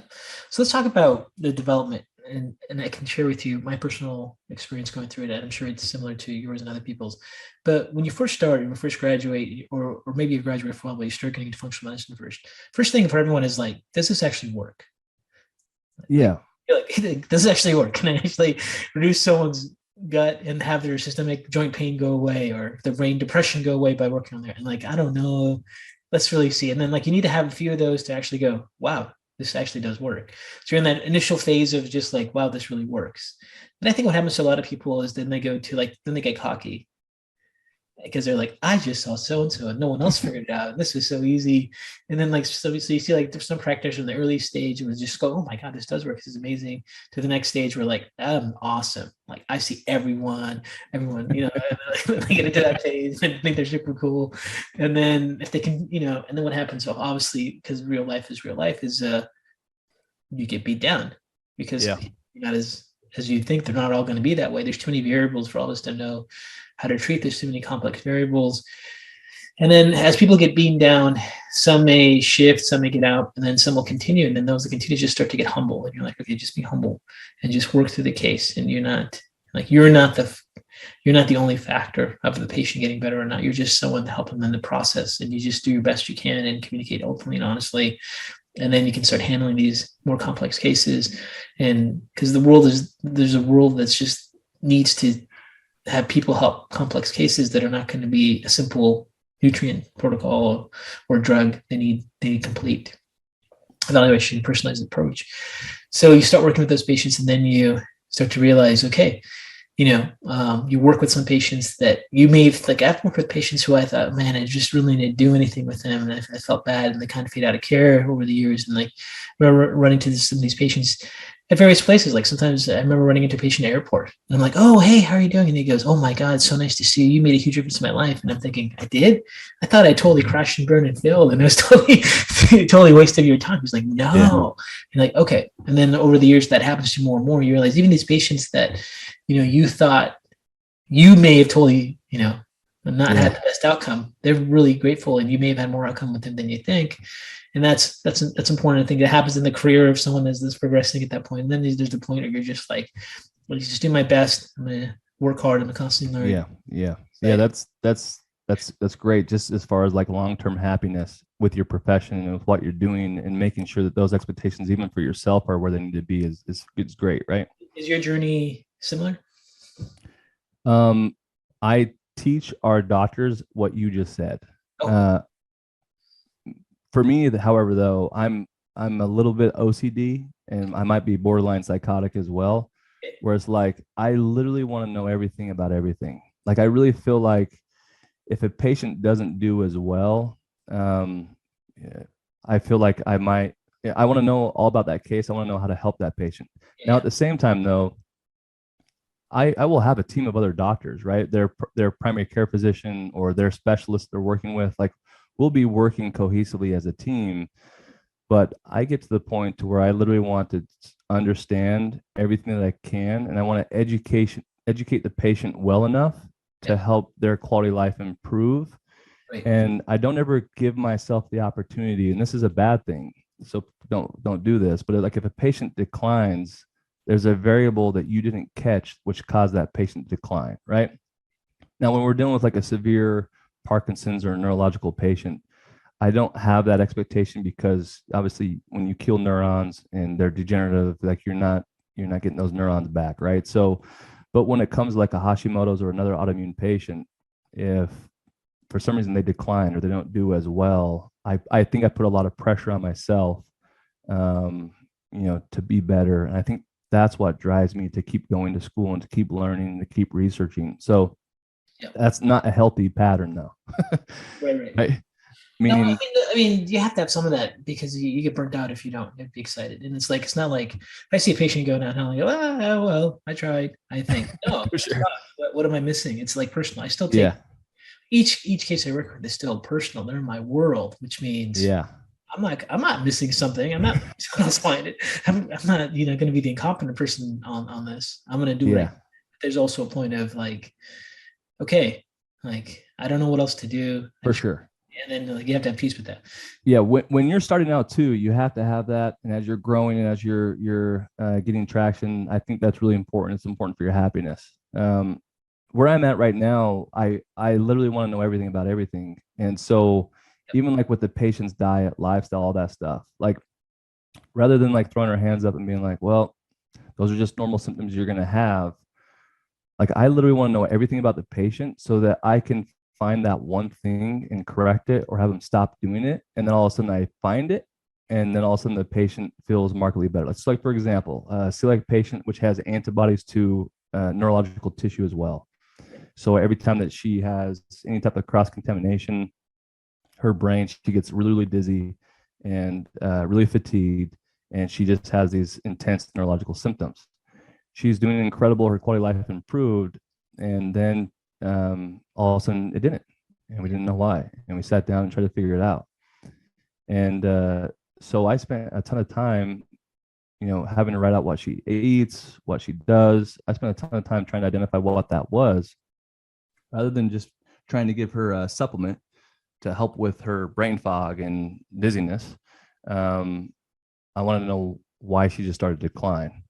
So let's talk about the development. And I can share with you my personal experience going through it. And I'm sure it's similar to yours and other people's. But when you first start, when you first graduate, or maybe you graduate from, you start getting into functional medicine first thing for everyone is like, does this actually work? Yeah. Like, does this actually work? Can I actually reduce someone's gut and have their systemic joint pain go away, or the brain depression go away by working on there? And like, I don't know. Let's really see. And then like, you need to have a few of those to actually go, wow, this actually does work. So you're in that initial phase of just like, wow, this really works. And I think what happens to a lot of people is then they go to like, then they get cocky because they're like, I just saw so-and-so and no one else figured it out. And this is so easy. And then like, so you see like there's some practitioners in the early stage who just go, oh my God, this does work. This is amazing. To the next stage, we're like, I'm awesome. Like I see everyone, they get into that phase and think they're super cool. And then if they can, and then what happens? So obviously, because real life is you get beat down because you're not as you think. They're not all going to be that way. There's too many variables for all of us to know how to treat. There's too many complex variables. And then as people get beaten down, some may shift, some may get out, and then some will continue. And then those that continue just start to get humble. And you're like, okay, just be humble and just work through the case. And you're not the only factor of the patient getting better or not. You're just someone to help them in the process. And you just do your best you can and communicate openly and honestly. And then you can start handling these more complex cases. And because there's a world that's just needs to have people help complex cases that are not going to be a simple nutrient protocol or drug. They need complete evaluation, personalized approach. So you start working with those patients, and then you start to realize, okay, you work with some patients that you may have, like I've worked with patients who I thought, man, I just really didn't do anything with them. And I felt bad, and they kind of fade out of care over the years. And like, I remember running to some of these patients at various places. Like sometimes I remember running into a patient at airport, and I'm like, oh, hey, how are you doing? And he goes, oh my God, it's so nice to see you. You made a huge difference in my life. And I'm thinking, I did? I thought I totally crashed and burned and failed, and it was totally, totally wasted your time. He's like, no. Yeah. You're like, okay. And then over the years, that happens to more and more. You realize even these patients that, you thought you may have totally, not had the best outcome. They're really grateful, and you may have had more outcome with them than you think. And that's important. I think that happens in the career of someone that's progressing at that point. And then there's the point where you're just like, well, just do my best. I'm gonna work hard. I'm constantly learning. Yeah. That's great. Just as far as like long-term happiness with your profession and with what you're doing, and making sure that those expectations, even for yourself, are where they need to be is great, right? Is your journey similar? I teach our doctors what you just said. For me, however, though, I'm a little bit OCD, and I might be borderline psychotic as well. Where it's like, I literally want to know everything about everything. Like, I really feel like if a patient doesn't do as well, I feel like I want to know all about that case. I want to know how to help that patient. Yeah. Now, at the same time, though, I will have a team of other doctors, right? Their primary care physician or their specialist they're working with. Like, we'll be working cohesively as a team. But I get to the point to where I literally want to understand everything that I can, and I want to educate the patient well enough to help their quality of life improve. Right. And I don't ever give myself the opportunity, and this is a bad thing, so don't do this, but like if a patient declines, there's a variable that you didn't catch which caused that patient to decline, right? Now, when we're dealing with like a severe Parkinson's or a neurological patient, I don't have that expectation, because obviously when you kill neurons and they're degenerative, like you're not getting those neurons back, right? So, but when it comes to like a Hashimoto's or another autoimmune patient, if for some reason they decline or they don't do as well, I think I put a lot of pressure on myself, to be better. And I think that's what drives me to keep going to school and to keep learning and to keep researching. So that's not a healthy pattern, though. Right. Meaning, no, I mean, you have to have some of that, because you get burnt out if you don't. You'd be excited, and it's like, it's not like if I see a patient go downhill, I go, well, I tried. I think, no, sure. What am I missing? It's like personal. I still take each case I work with is still personal. They're in my world, which means I'm not missing something. I'm not find it. I'm not going to be the incompetent person on this. I'm going to do it. There's also a point of like, okay, like I don't know what else to do. For sure. And then you have to have peace with that. Yeah, when you're starting out too, you have to have that. And as you're growing and as you're getting traction, I think that's really important. It's important for your happiness. Where I'm at right now, I literally want to know everything about everything. And so even like with the patient's diet, lifestyle, all that stuff, like rather than like throwing our hands up and being like, well, those are just normal symptoms you're going to have. Like, I literally want to know everything about the patient so that I can find that one thing and correct it or have them stop doing it. And then all of a sudden I find it. And then all of a sudden the patient feels markedly better. Let's like, for example, a celiac patient, which has antibodies to neurological tissue as well. So every time that she has any type of cross-contamination, her brain, she gets really, really dizzy and really fatigued. And she just has these intense neurological symptoms. She's doing incredible. Her quality of life improved. And then all of a sudden it didn't, and we didn't know why, and we sat down and tried to figure it out. And so I spent a ton of time having to write out what she eats, what she does. I spent a ton of time trying to identify what that was, rather than just trying to give her a supplement. to help with her brain fog and dizziness. I wanted to know why she just started to decline.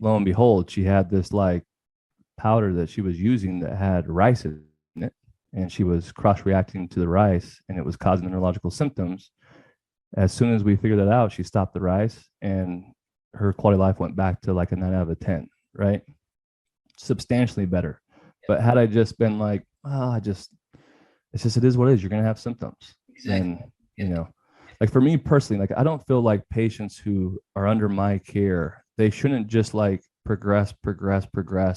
Lo and behold, she had this like powder that she was using that had rice in it, and she was cross reacting to the rice, and it was causing the neurological symptoms. As soon as we figured that out, she stopped the rice, and her quality of life went back to like a 9 out of 10, right? Substantially better. But had I just been like, it's just, it is what it is. You're going to have symptoms. Exactly. Then, you know, like for me personally, like I don't feel like patients who are under my care, they shouldn't just like progress,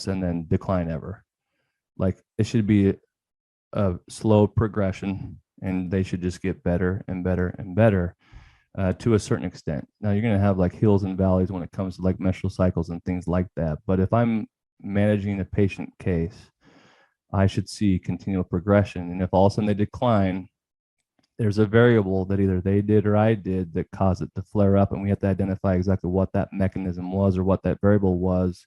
and then decline ever. Like it should be a slow progression, and they should just get better and better and better to a certain extent. Now you're going to have like hills and valleys when it comes to like menstrual cycles and things like that. But if I'm managing a patient case, I should see continual progression. And if all of a sudden they decline, there's a variable that either they did or I did that caused it to flare up. And we have to identify exactly what that mechanism was or what that variable was.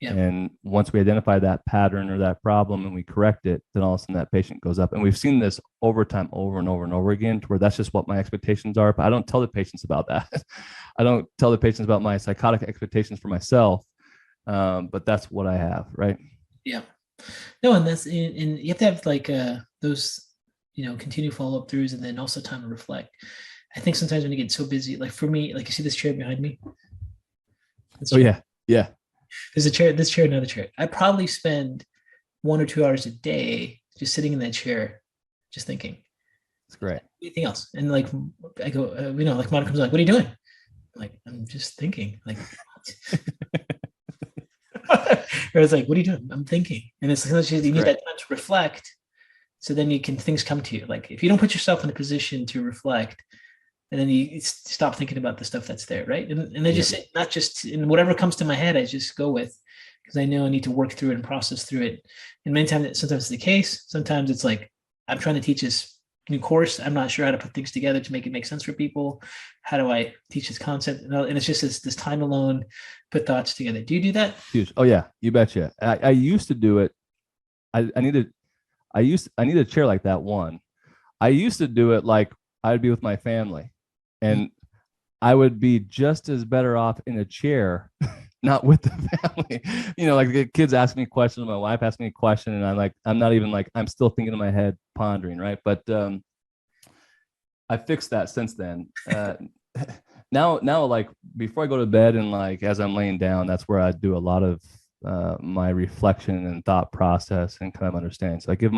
Yeah. And once we identify that pattern or that problem and we correct it, then all of a sudden that patient goes up. And we've seen this over time, over and over and over again, to where that's just what my expectations are. But I don't tell the patients about that. I don't tell the patients about my psychotic expectations for myself. But that's what I have, right? Yeah. No, and you have to have like those, continued follow-up throughs, and then also time to reflect. I think sometimes when you get so busy, like for me, like you see this chair behind me. Oh yeah. Yeah. There's a chair, this chair, another chair. I probably spend 1 or 2 hours a day just sitting in that chair, just thinking. It's great. Anything else? And like I go, like Monica comes like, "What are you doing?" I'm like, "I'm just thinking." Like, or it's like, "What are you doing?" "I'm thinking." And it's like you need that time to reflect, so then things come to you. Like if you don't put yourself in a position to reflect, and then you stop thinking about the stuff that's there, right? And I just not just in whatever comes to my head, I just go with, because I know I need to work through it and process through it. And many times, sometimes it's the case. Sometimes it's like I'm trying to teach this new course. I'm not sure how to put things together to make it make sense for people. How do I teach this concept? And it's just this time alone, put thoughts together. Do you do that? Huge. Oh yeah, you betcha. I used to do it. I needed a chair like that one. I used to do it like I'd be with my family, and I would be just as better off in a chair, not with the family. Like the kids ask me questions, my wife asks me a question, and I'm not even like, I'm still thinking in my head, pondering, right? But I fixed that since then. Now, like before I go to bed and like as I'm laying down, that's where I do a lot of my reflection and thought process and kind of understanding. So I give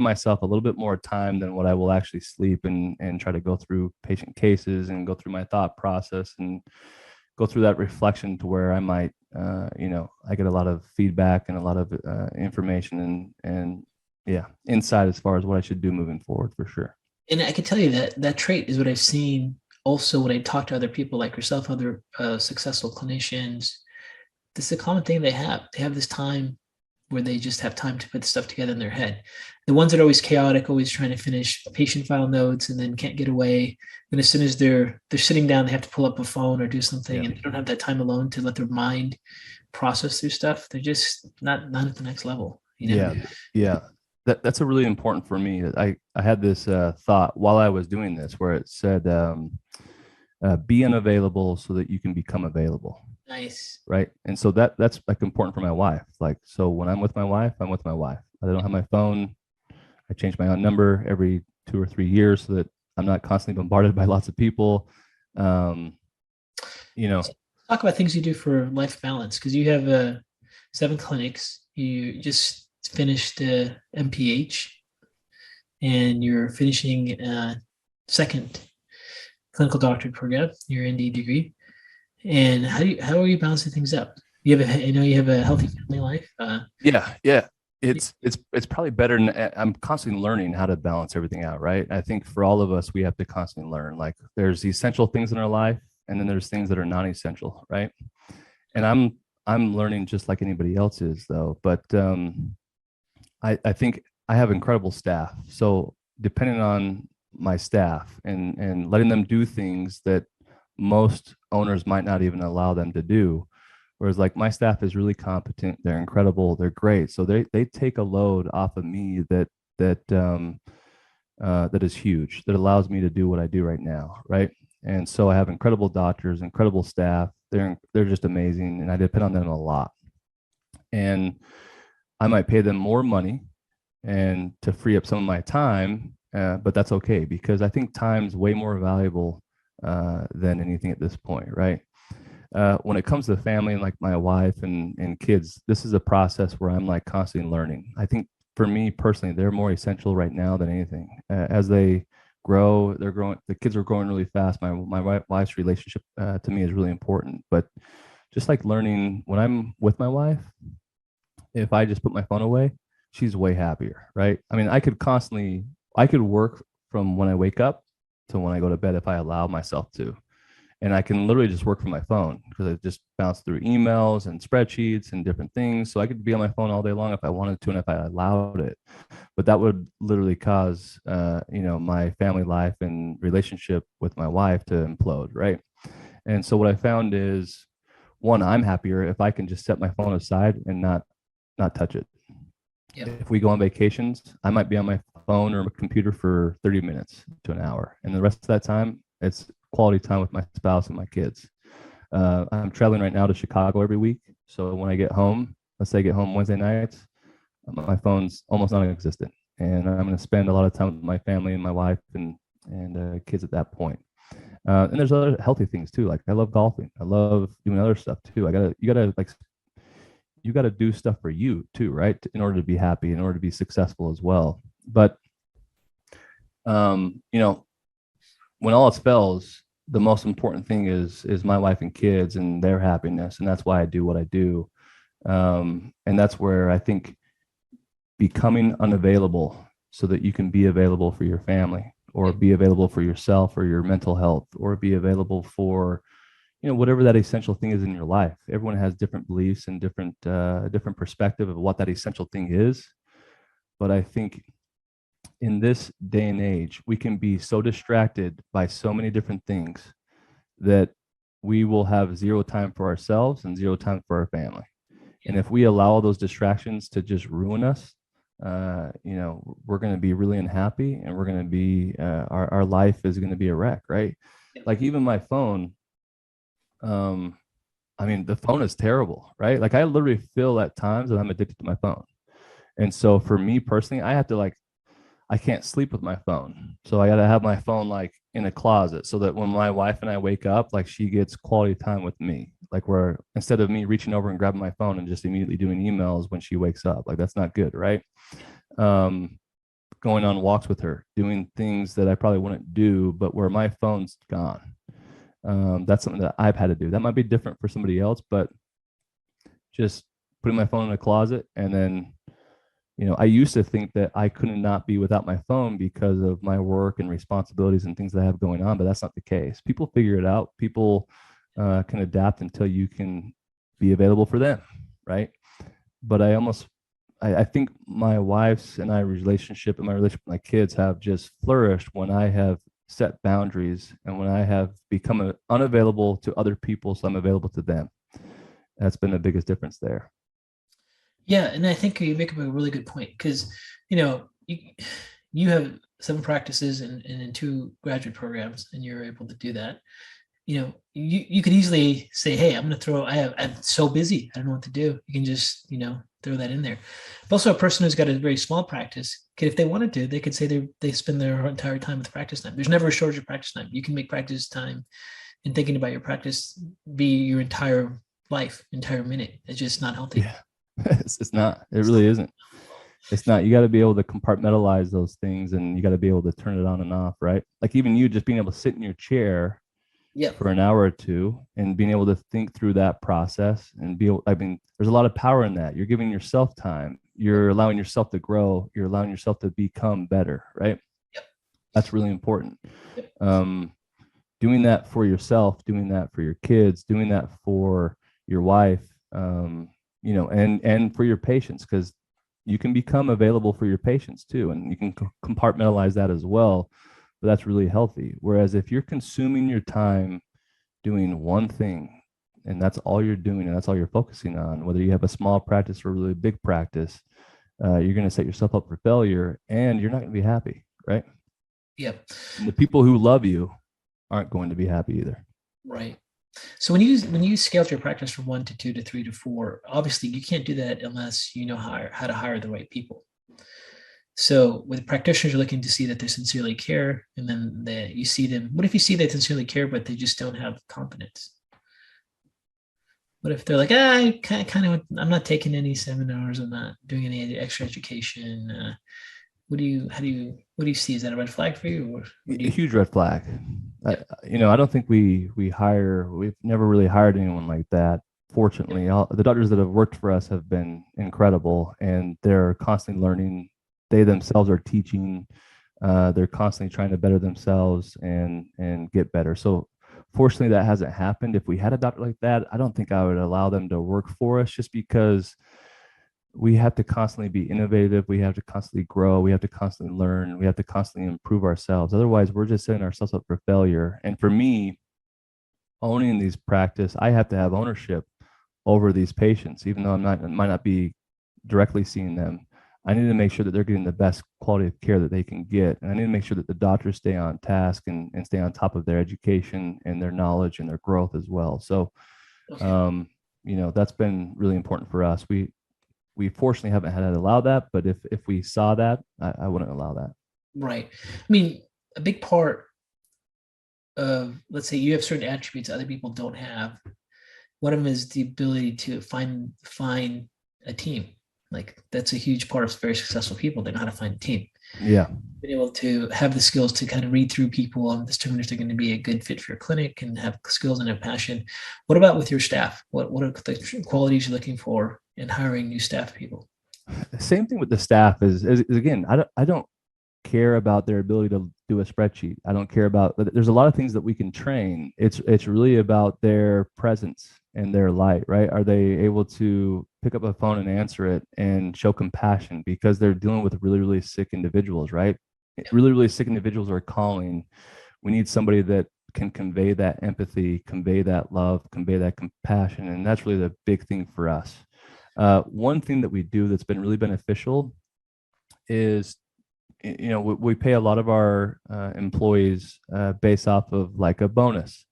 myself a little bit more time than what I will actually sleep, and try to go through patient cases and go through my thought process and go through that reflection to where I might, I get a lot of feedback and a lot of information and insight as far as what I should do moving forward, for sure. And I can tell you that trait is what I've seen also when I talk to other people like yourself, other successful clinicians. This is a common thing they have. They have this time where they just have time to put stuff together in their head. The ones that are always chaotic, always trying to finish patient file notes and then can't get away. And as soon as they're sitting down, they have to pull up a phone or do something, and they don't have that time alone to let their mind process through stuff. They're just not at the next level. Yeah. That's a really important for me. I had this thought while I was doing this where it said, be unavailable so that you can become available. Nice. Right. And so that's like important for my wife. Like, so when I'm with my wife, I'm with my wife. I don't have my phone. I change my own number every 2 or 3 years so that I'm not constantly bombarded by lots of people. Talk about things you do for life balance, because you have 7 clinics. You just finished MPH, and you're finishing second clinical doctorate program, your ND degree. And how are you balancing things up? You have a healthy family life. Yeah. It's probably better. I'm constantly learning how to balance everything out, right? I think for all of us, we have to constantly learn. Like there's essential things in our life, and then there's things that are non-essential, right? And I'm learning just like anybody else is, though. But I think I have incredible staff. So depending on my staff and letting them do things that most owners might not even allow them to do. Whereas like my staff is really competent, they're incredible, they're great. So they take a load off of me that that is huge, that allows me to do what I do right now, right? And so I have incredible doctors, incredible staff. They're just amazing, and I depend on them a lot. And I might pay them more money and to free up some of my time, but that's okay because I think time's way more valuable than anything at this point, right? When it comes to family and like my wife and kids, this is a process where I'm like constantly learning. I think for me personally, they're more essential right now than anything. As they grow, they're growing. The kids are growing really fast. My wife's relationship to me is really important. But just like learning when I'm with my wife, if I just put my phone away, she's way happier, right? I mean, I could work from when I wake up to when I go to bed if I allow myself to. And I can literally just work from my phone because I just bounce through emails and spreadsheets and different things. So I could be on my phone all day long if I wanted to and if I allowed it. But that would literally cause, my family life and relationship with my wife to implode, right? And so what I found is, one, I'm happier if I can just set my phone aside and not touch it. Yeah. If we go on vacations, I might be on my phone or computer for 30 minutes to an hour. And the rest of that time, it's quality time with my spouse and my kids. I'm traveling right now to Chicago every week. So when I get home, let's say I get home Wednesday nights, my phone's almost non-existent. And I'm going to spend a lot of time with my family and my wife and kids at that point. And there's other healthy things too. Like I love golfing. I love doing other stuff too. You got to do stuff for you too, right? In order to be happy, in order to be successful as well. But, um, you know, when all else fails, the most important thing is my wife and kids and their happiness, and that's why I do what I do. And that's where I think becoming unavailable so that you can be available for your family or be available for yourself or your mental health or be available for whatever that essential thing is in your life. Everyone has different beliefs and different perspective of what that essential thing is. But I think in this day and age, we can be so distracted by so many different things that we will have zero time for ourselves and zero time for our family. And if we allow those distractions to just ruin us, we're going to be really unhappy and we're going to be, our life is going to be a wreck, right? Like even my phone, the phone is terrible, right? Like I literally feel at times that I'm addicted to my phone. And so for me personally, I can't sleep with my phone. So I got to have my phone like in a closet so that when my wife and I wake up, like she gets quality time with me. Like where instead of me reaching over and grabbing my phone and just immediately doing emails when she wakes up, like that's not good, right? Going on walks with her, doing things that I probably wouldn't do, but where my phone's gone. That's something that I've had to do. That might be different for somebody else, but just putting my phone in a closet and then I used to think that I couldn't not be without my phone because of my work and responsibilities and things that I have going on, but that's not the case. People figure it out. People can adapt until you can be available for them, right? But I think my wife's and I relationship and my relationship with my kids have just flourished when I have set boundaries and when I have become unavailable to other people, so I'm available to them. That's been the biggest difference there. Yeah, and I think you make up a really good point because you have 7 practices and 2 graduate programs, and you're able to do that. You could easily say, "Hey, I'm so busy, I don't know what to do." You can just throw that in there. But also, a person who's got a very small practice if they wanted to, they could say they spend their entire time with practice time. There's never a shortage of practice time. You can make practice time and thinking about your practice be your entire life, entire minute. It's just not healthy. Yeah. It's not. It really isn't. It's not. You got to be able to compartmentalize those things and you got to be able to turn it on and off, right? Like even you just being able to sit in your chair for an hour or two and being able to think through that process and there's a lot of power in that. You're giving yourself time. You're allowing yourself to grow. You're allowing yourself to become better, right? Yep. That's really important. Yep. Doing that for yourself, doing that for your kids, doing that for your wife, and for your patients, because you can become available for your patients too, and you can compartmentalize that as well. But that's really healthy. Whereas if you're consuming your time doing one thing, and that's all you're doing, and that's all you're focusing on, whether you have a small practice or a really big practice, you're going to set yourself up for failure, and you're not going to be happy, right? Yep. And the people who love you aren't going to be happy either. Right. So when you scaled your practice from 1 to 2 to 3 to 4, obviously you can't do that unless you know how to hire the right people. So with practitioners, you're looking to see that they sincerely care, and then that you see them. What if you see they sincerely care, but they just don't have confidence? What if they're like, I kind of, I'm not taking any seminars, I'm not doing any extra education. What do you see? Is that a red flag for you, or do A you? huge red flag. Yeah, I don't think we've never really hired anyone like that. Fortunately, the doctors that have worked for us have been incredible, and they're constantly learning. They themselves are teaching. They're constantly trying to better themselves and get better. So, fortunately, that hasn't happened. If we had a doctor like that, I don't think I would allow them to work for us, just because we have to constantly be innovative. We have to constantly grow. We have to constantly learn. We have to constantly improve ourselves. Otherwise, we're just setting ourselves up for failure. And for me, owning these practice, I have to have ownership over these patients, even though might not be directly seeing them. I need to make sure that they're getting the best quality of care that they can get. And I need to make sure that the doctors stay on task and stay on top of their education and their knowledge and their growth as well. So, okay, um, that's been really important for us. We fortunately haven't had to allow that, but if we saw that, I wouldn't allow that. right. I mean, a big part of, let's say you have certain attributes other people don't have. One of them is the ability to find a team. Like that's a huge part of very successful people. They know how to find a team. Yeah. Being able to have the skills to kind of read through people and determine if they're going to be a good fit for your clinic and have skills and have passion. What about with your staff? What are the qualities you're looking for in hiring new staff people? Same thing with the staff is again, I don't care about their ability to do a spreadsheet. I don't care about, there's a lot of things that we can train. It's really about their presence and their light, right? Are they able to pick up a phone and answer it and show compassion because they're dealing with really, really sick individuals, right? Really, really sick individuals are calling. We need somebody that can convey that empathy, convey that love, convey that compassion. And that's really the big thing for us. One thing that we do that's been really beneficial is, we pay a lot of our employees based off of like a bonus.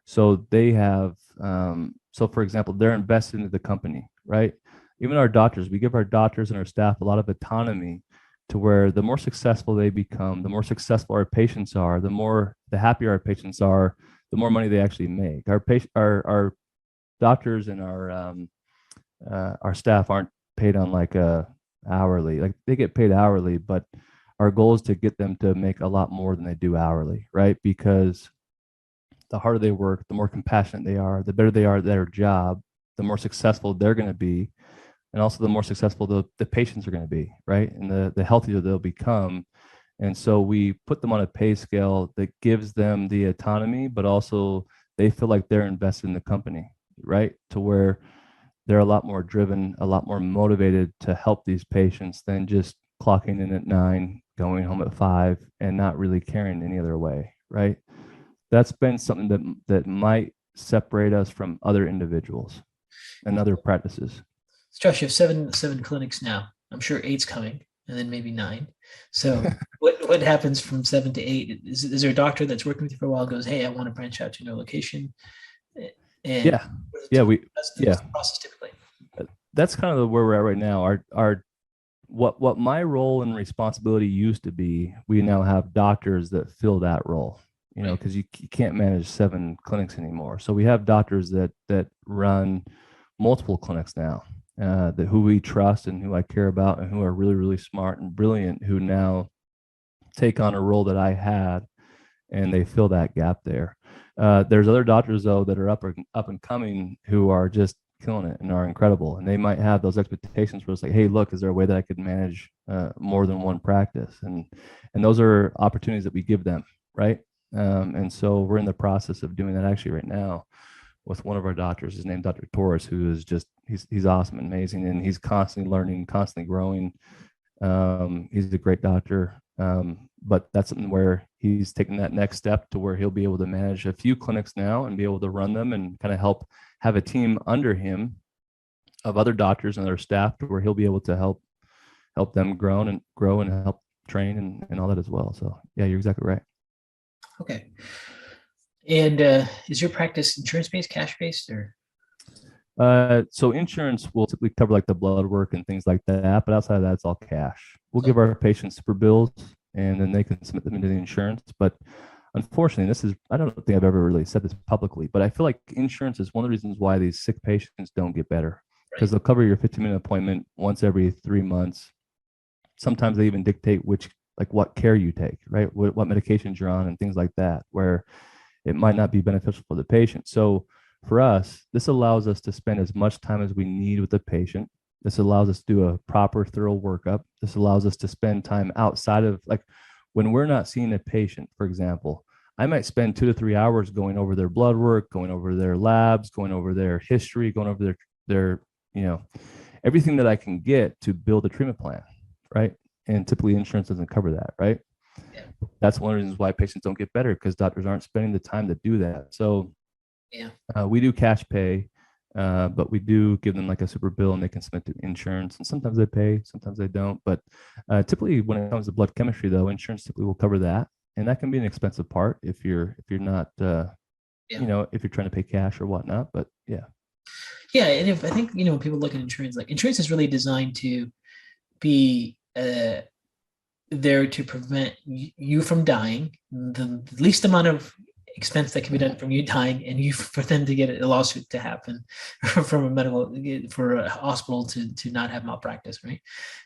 So they have, so for example, they're invested into the company, right? Even our doctors, we give our doctors and our staff a lot of autonomy to where the more successful they become, the more successful our patients are, the happier our patients are, the more money they actually make. Our doctors and our staff aren't paid on like a hourly, like they get paid hourly, but our goal is to get them to make a lot more than they do hourly, right? Because the harder they work, the more compassionate they are, the better they are at their job, the more successful they're going to be, and also the more successful the patients are going to be, right? And the healthier they'll become. And so we put them on a pay scale that gives them the autonomy, but also they feel like they're invested in the company, right? To where they're a lot more driven, a lot more motivated to help these patients than just clocking in at 9, going home at 5, and not really caring any other way, right? That's been something that might separate us from other individuals and other practices. Josh, you have seven clinics now. I'm sure eight's coming, and then maybe nine. So what happens from 7 to 8? Is there a doctor that's working with you for a while goes, hey, I want to branch out to another location? And Yeah, yeah, that's yeah. the process typically. That's kind of where we're at right now. Our what my role and responsibility used to be, we now have doctors that fill that role. Right. Because you can't manage 7 clinics anymore. So we have doctors that run multiple clinics now, that who we trust and who I care about and who are really, really smart and brilliant, who now take on a role that I had, and they fill that gap there. There's other doctors though that are up and coming who are just killing it and are incredible, and they might have those expectations where it's like, hey, look, is there a way that I could manage more than one practice? And those are opportunities that we give them, right? And so we're in the process of doing that actually right now with one of our doctors. His name Dr. Torres, who is just he's awesome and amazing, and he's constantly learning, constantly growing. He's a great doctor, but that's something where he's taking that next step to where he'll be able to manage a few clinics now and be able to run them and kind of have a team under him of other doctors and other staff to where he'll be able to help them grow and help train and all that as well. So yeah, you're exactly right. Okay. And is your practice insurance-based, cash-based, or? So insurance will typically cover like the blood work and things like that, but outside of that, it's all cash. We'll So, give our patients super bills, and then they can submit them into the insurance. But unfortunately, I don't think I've ever really said this publicly, but I feel like insurance is one of the reasons why these sick patients don't get better, because right. they'll cover your 15-minute appointment once every 3 months. Sometimes they even dictate what care you take, right? What medications you're on and things like that, where it might not be beneficial for the patient. So for us, this allows us to spend as much time as we need with the patient. This allows us to do a proper, thorough workup. This allows us to spend time outside of, like, when we're not seeing a patient, for example, I might spend 2 to 3 hours going over their blood work, going over their labs, going over their history, going over their everything that I can get to build a treatment plan, right? And typically insurance doesn't cover that, right? Yeah. That's one of the reasons why patients don't get better, because doctors aren't spending the time to do that. So Yeah. we do cash pay, but we do give them like a super bill and they can submit to insurance. And sometimes they pay, sometimes they don't. But typically, when it comes to blood chemistry, though, insurance typically will cover that, and that can be an expensive part if you're not, Yeah. if you're trying to pay cash or whatnot. But yeah, Yeah. And if I think, when people look at insurance, like insurance is really designed to be there to prevent you from dying, the least amount of expense that can be done from you dying, and you for them to get a lawsuit to happen from a medical for a hospital to not have malpractice, right?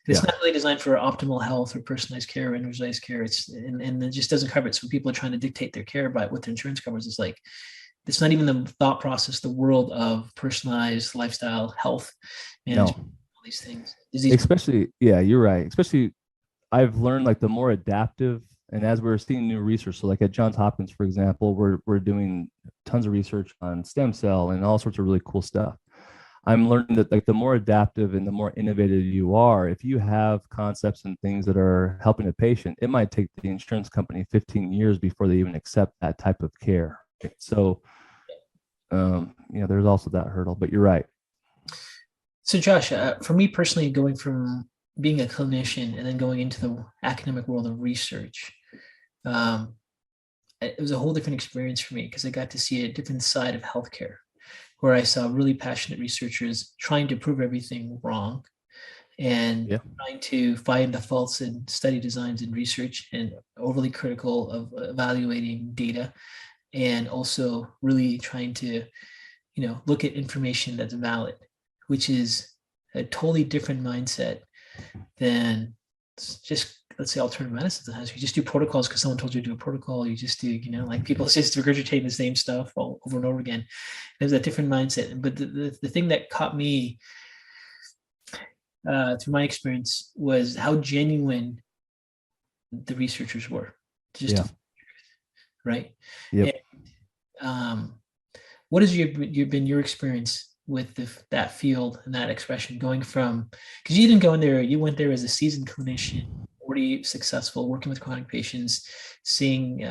It's yeah, not really designed for optimal health or personalized care or individualized care. And it just doesn't cover it. So people are trying to dictate their care by what their insurance covers. It's like it's not even the thought process, the world of personalized lifestyle, health management, no, all these things, disease. especially, yeah, you're right. Especially I've learned like the more adaptive, and as we're seeing new research, so like at Johns Hopkins, for example, we're doing tons of research on stem cell and all sorts of really cool stuff. I'm learning that like the more adaptive and the more innovative you are, if you have concepts and things that are helping a patient, it might take the insurance company 15 years before they even accept that type of care. So, there's also that hurdle, but you're right. So, Josh, for me personally, going from being a clinician and then going into the academic world of research, um, it was a whole different experience for me because I got to see a different side of healthcare, where I saw really passionate researchers trying to prove everything wrong and Yeah. trying to find the faults in study designs and research, and overly critical of evaluating data, and also really trying to look at information that's valid, which is a totally different mindset than just, let's say, alternative medicine. You just do protocols because someone told you to do a protocol. You just do, like people just regurgitating the same stuff over and over again. There's a different mindset. But the thing that caught me through my experience was how genuine the researchers were. Just Yeah. to, right. Yep. And, what has been your experience with that field and that expression, going from, because you didn't go in there, you went there as a seasoned clinician, already successful, working with chronic patients, seeing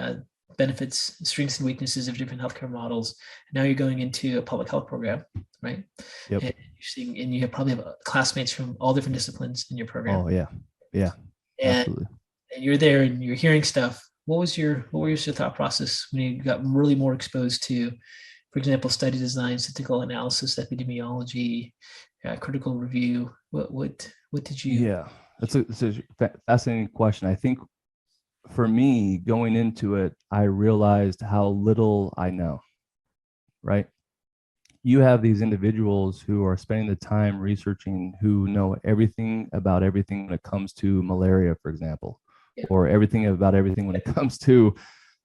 benefits, strengths and weaknesses of different healthcare models. Now you're going into a public health program, right? Yep. And you're seeing, and you probably have classmates from all different disciplines in your program. Oh yeah. Yeah. And, Absolutely. and you're there and you're hearing stuff. What was your thought process when you got really more exposed to, for example, study design, statistical analysis, epidemiology, critical review? What did you? Yeah, it's a fascinating question. I think for me, going into it, I realized how little I know, right? You have these individuals who are spending the time researching, who know everything about everything when it comes to malaria, for example, Yeah. or everything about everything when it comes to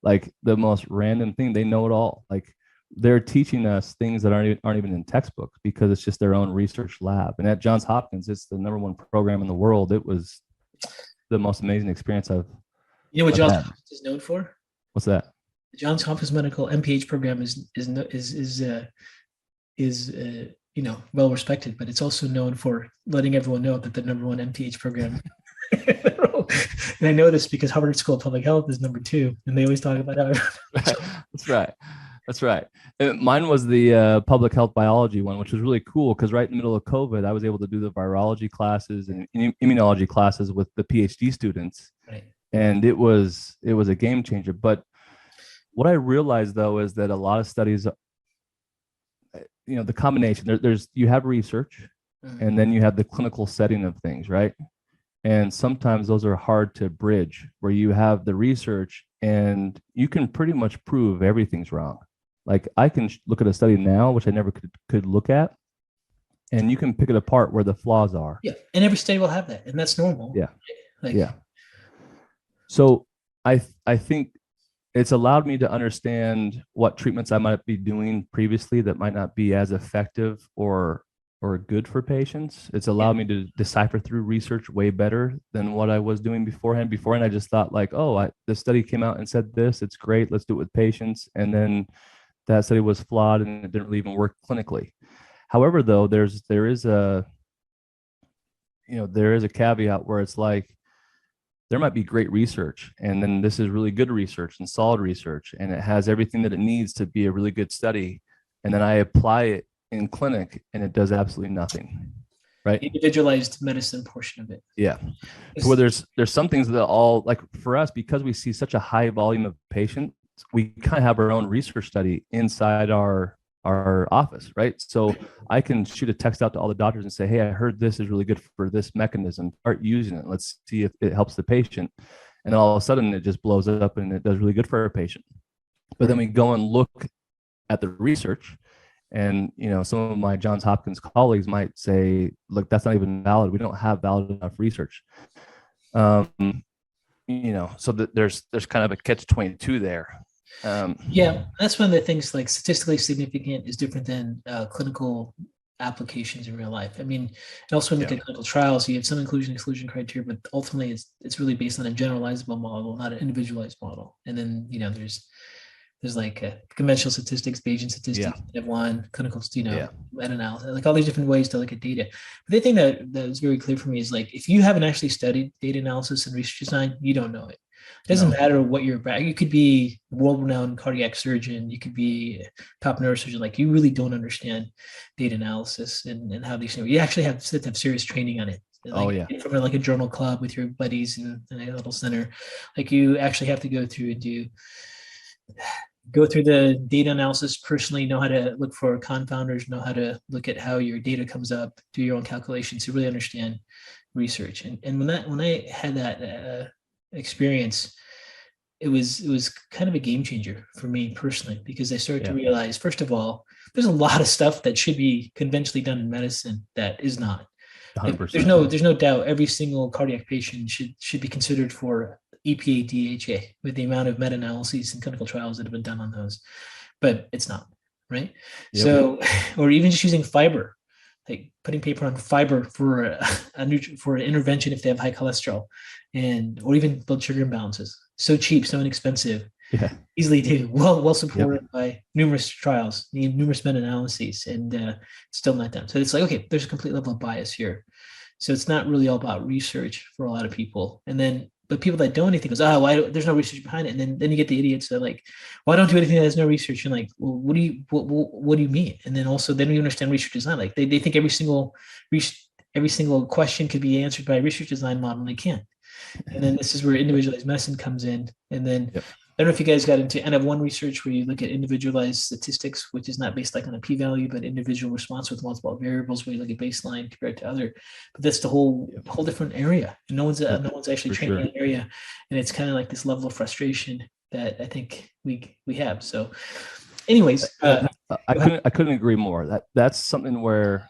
like the most random thing. They know it all. Like they're teaching us things that aren't even in textbooks, because it's just their own research lab. And at Johns Hopkins, it's the #1 program in the world. It was the most amazing experience You know what I've Johns had. Hopkins is known for? What's that? The Johns Hopkins Medical MPH program is well respected, but it's also known for letting everyone know that the #1 MPH program. And I know this because Harvard School of Public Health is #2, and they always talk about how. That's right. That's right. Mine was the public health biology one, which was really cool because right in the middle of COVID, I was able to do the virology classes and immunology classes with the PhD students, Right. and it was a game changer. But what I realized though is that a lot of studies, the combination there's you have research, Mm. and then you have the clinical setting of things, right? And sometimes those are hard to bridge, where you have the research and you can pretty much prove everything's wrong. Like I can look at a study now, which I never could look at, and you can pick it apart where the flaws are. Yeah, and every state will have that, and that's normal. Yeah. Like, Yeah. So I think it's allowed me to understand what treatments I might be doing previously that might not be as effective or good for patients. It's yeah, allowed me to decipher through research way better than what I was doing beforehand. Beforehand, I just thought like, oh, the study came out and said this, it's great, let's do it with patients. And then that study was flawed and it didn't really even work clinically. However, though, there is a caveat where it's like there might be great research, and then this is really good research and solid research, and it has everything that it needs to be a really good study. And then I apply it in clinic and it does absolutely nothing. Right. individualized medicine portion of it. Yeah. To where there's some things that all like for us, because we see such a high volume of patients, we kind of have our own research study inside our office, right? So I can shoot a text out to all the doctors and say, hey, I heard this is really good for this mechanism. Start using it. Let's see if it helps the patient. And then all of a sudden it just blows up and it does really good for our patient. But then we go and look at the research, and some of my Johns Hopkins colleagues might say, look, that's not even valid. We don't have valid enough research. So that there's kind of a catch-22 there. Yeah, that's one of the things. Like statistically significant is different than clinical applications in real life. I mean, and also when you look at clinical trials, you have some inclusion exclusion criteria, but ultimately it's really based on a generalizable model, not an individualized model. And then there's like conventional statistics, Bayesian statistics, one clinical, meta-analysis, like all these different ways to look at data. But the thing that is very clear for me is like, if you haven't actually studied data analysis and research design, you don't know it. It doesn't matter what you're about. You could be a world-renowned cardiac surgeon. You could be a top neurosurgeon. Like you really don't understand data analysis and how these things. You actually have to have serious training on it. Like, from like a journal club with your buddies in a little center. Like you actually have to go through and go through the data analysis personally, know how to look for confounders, know how to look at how your data comes up, do your own calculations to really understand research. And when I had that experience, it was kind of a game changer for me personally, because I started to realize, first of all, there's a lot of stuff that should be conventionally done in medicine that is not. Like, there's no doubt every single cardiac patient should be considered for EPA DHA with the amount of meta-analyses and clinical trials that have been done on those, but it's not, right? Yep. So, or even just using fiber, like putting paper on fiber for for an intervention if they have high cholesterol, or even blood sugar imbalances. So cheap, so inexpensive, easily do, well supported by numerous trials, numerous meta-analyses, and still not done. So it's like, okay, there's a complete level of bias here. So it's not really all about research for a lot of people. And then, but people that don't anything goes, there's no research behind it. And then you get the idiots that are like, well, I don't do anything that has no research. And like, well, what do you mean? And then also, they don't even understand research design. Like they think every single question could be answered by a research design model, and they can't. And then this is where individualized medicine comes in. And then I don't know if you guys got into N-of-1 research, where you look at individualized statistics, which is not based like on a p-value, but individual response with multiple variables, where you look at baseline compared to other. But that's the whole different area, and no one's actually trained in that area, and it's kind of like this level of frustration that I think we have. So, anyways, I couldn't agree more. That's something where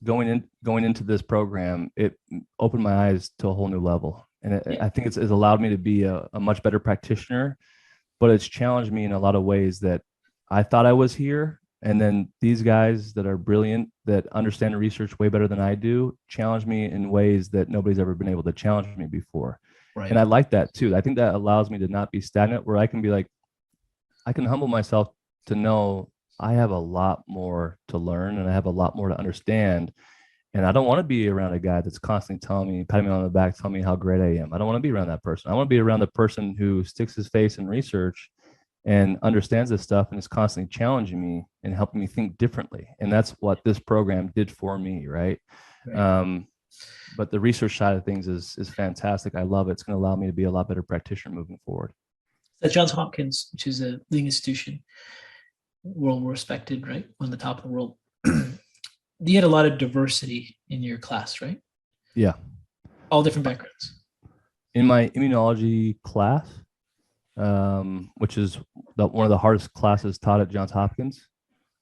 going into this program, it opened my eyes to a whole new level, and I think it's allowed me to be a much better practitioner. But it's challenged me in a lot of ways that I thought I was here. And then these guys that are brilliant, that understand the research way better than I do, challenge me in ways that nobody's ever been able to challenge me before. Right. And I like that too. I think that allows me to not be stagnant, where I can be like, I can humble myself to know I have a lot more to learn and I have a lot more to understand. And I don't want to be around a guy that's constantly patting me on the back, telling me how great I am. I don't want to be around that person. I want to be around the person who sticks his face in research and understands this stuff and is constantly challenging me and helping me think differently. And that's what this program did for me, right? Right. But the research side of things is fantastic. I love it. It's going to allow me to be a lot better practitioner moving forward. At Johns Hopkins, which is a leading institution, world respected, right? On the top of the world. You had a lot of diversity in your class, right? Yeah. All different backgrounds. In my immunology class, which is one of the hardest classes taught at Johns Hopkins,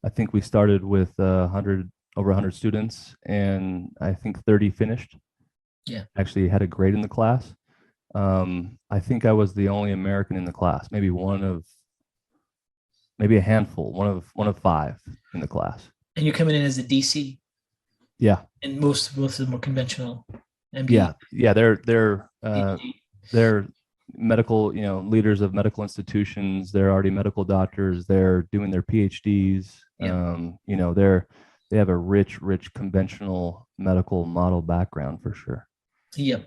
I think we started with over 100 students, and I think 30 finished. Yeah. Actually had a grade in the class. I think I was the only American in the class, maybe a handful, one of 5 in the class. And you're coming in as a DC. Yeah. And most of them were conventional MD. Yeah. They're medical, leaders of medical institutions. They're already medical doctors. They're doing their PhDs. Yeah. They have a rich conventional medical model background for sure. Yeah.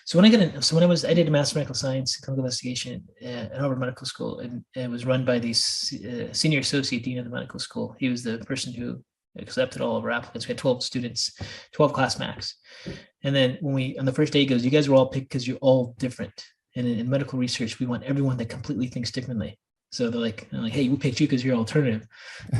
So when I did a master medical science clinical investigation at Harvard Medical School, and it was run by the senior associate dean of the medical school. He was the person who accepted all of our applicants. We had 12 students, 12 class max. And then on the first day, he goes, "You guys were all picked because you're all different. And in medical research, we want everyone that completely thinks differently." So they're like, "Hey, we picked you because you're alternative."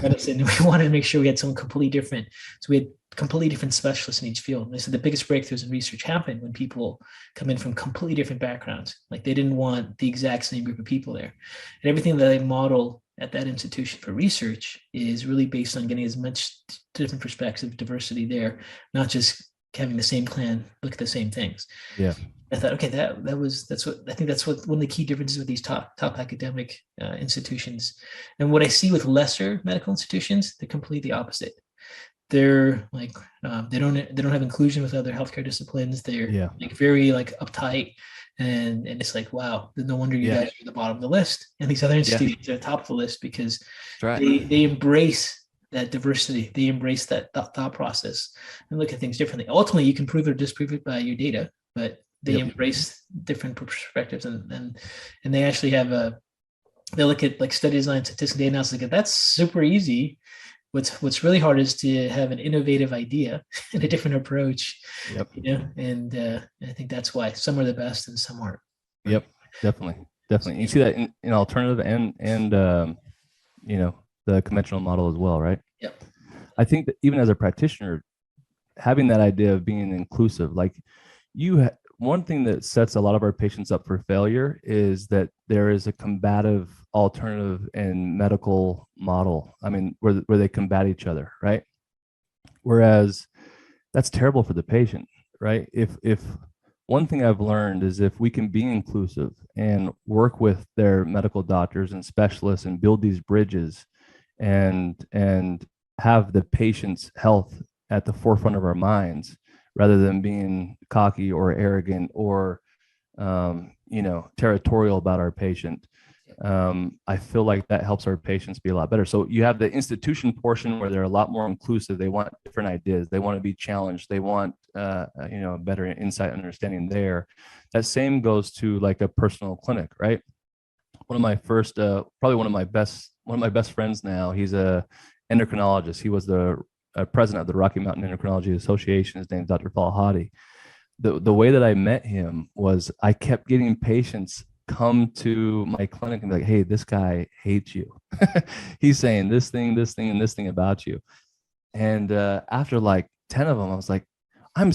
Medicine, we wanted to make sure we had someone completely different. So we had completely different specialists in each field. And they said the biggest breakthroughs in research happen when people come in from completely different backgrounds. Like they didn't want the exact same group of people there. And everything that they model at that institution for research is really based on getting as much different perspective, diversity there, not just having the same clan look at the same things. Yeah. I thought, okay, that's what one of the key differences with these top academic institutions. And what I see with lesser medical institutions, they're completely opposite. They're like they don't have inclusion with other healthcare disciplines. They're like very like uptight, and it's like, wow, no wonder you guys are at the bottom of the list, and these other institutions are at the top of the list because they embrace that diversity. They embrace that thought process and look at things differently. Ultimately, you can prove it or disprove it by your data, but they embrace different perspectives, and they actually have they look at like study design, statistics, data analysis. Like that's super easy. What's really hard is to have an innovative idea and a different approach. And I think that's why some are the best and some aren't. Yep, definitely. You see that in alternative and the conventional model as well, right? Yep. I think that even as a practitioner, having that idea of being inclusive, like one thing that sets a lot of our patients up for failure is that there is a combative alternative and medical model. I mean, where they combat each other, right? Whereas that's terrible for the patient, right? If one thing I've learned is if we can be inclusive and work with their medical doctors and specialists and build these bridges and have the patient's health at the forefront of our minds, rather than being cocky or arrogant or, territorial about our patient. I feel like that helps our patients be a lot better. So you have the institution portion where they're a lot more inclusive. They want different ideas. They want to be challenged. They want, better insight, understanding there. That same goes to like a personal clinic, right? One of my first, probably one of my best friends now, he's a endocrinologist. He was the president of the Rocky Mountain Endocrinology Association. His name is Dr. Falahati. The way that I met him was I kept getting patients come to my clinic and be like, "Hey, this guy hates you. He's saying this thing, and this thing about you." And after like 10 of them, I was like, I'm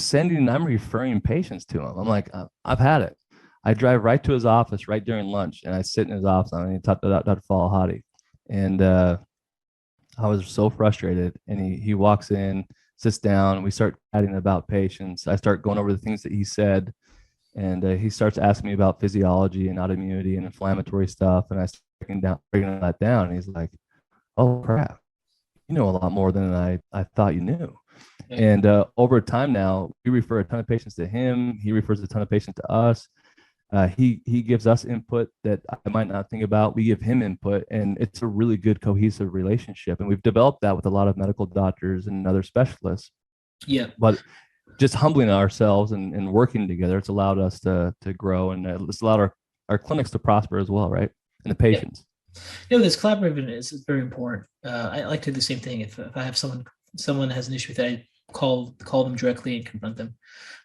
referring patients to him. I'm like, I've had it. I drive right to his office right during lunch, and I sit in his office and I talk to Dr. Falahati. And I was so frustrated, and he walks in, sits down, and we start chatting about patients. I start going over the things that he said, and he starts asking me about physiology and autoimmunity and inflammatory stuff, and I start breaking that down, and he's like, "Oh crap, you know a lot more than I thought you knew." And over time now, we refer a ton of patients to him. He refers a ton of patients to us. He gives us input that I might not think about. We give him input, and it's a really good cohesive relationship. And we've developed that with a lot of medical doctors and other specialists. Yeah. But just humbling ourselves and working together, it's allowed us to grow, and it's allowed our clinics to prosper as well, right? And the patients. This collaborative is very important. I like to do the same thing. If I have someone has an issue with that, I call them directly and confront them,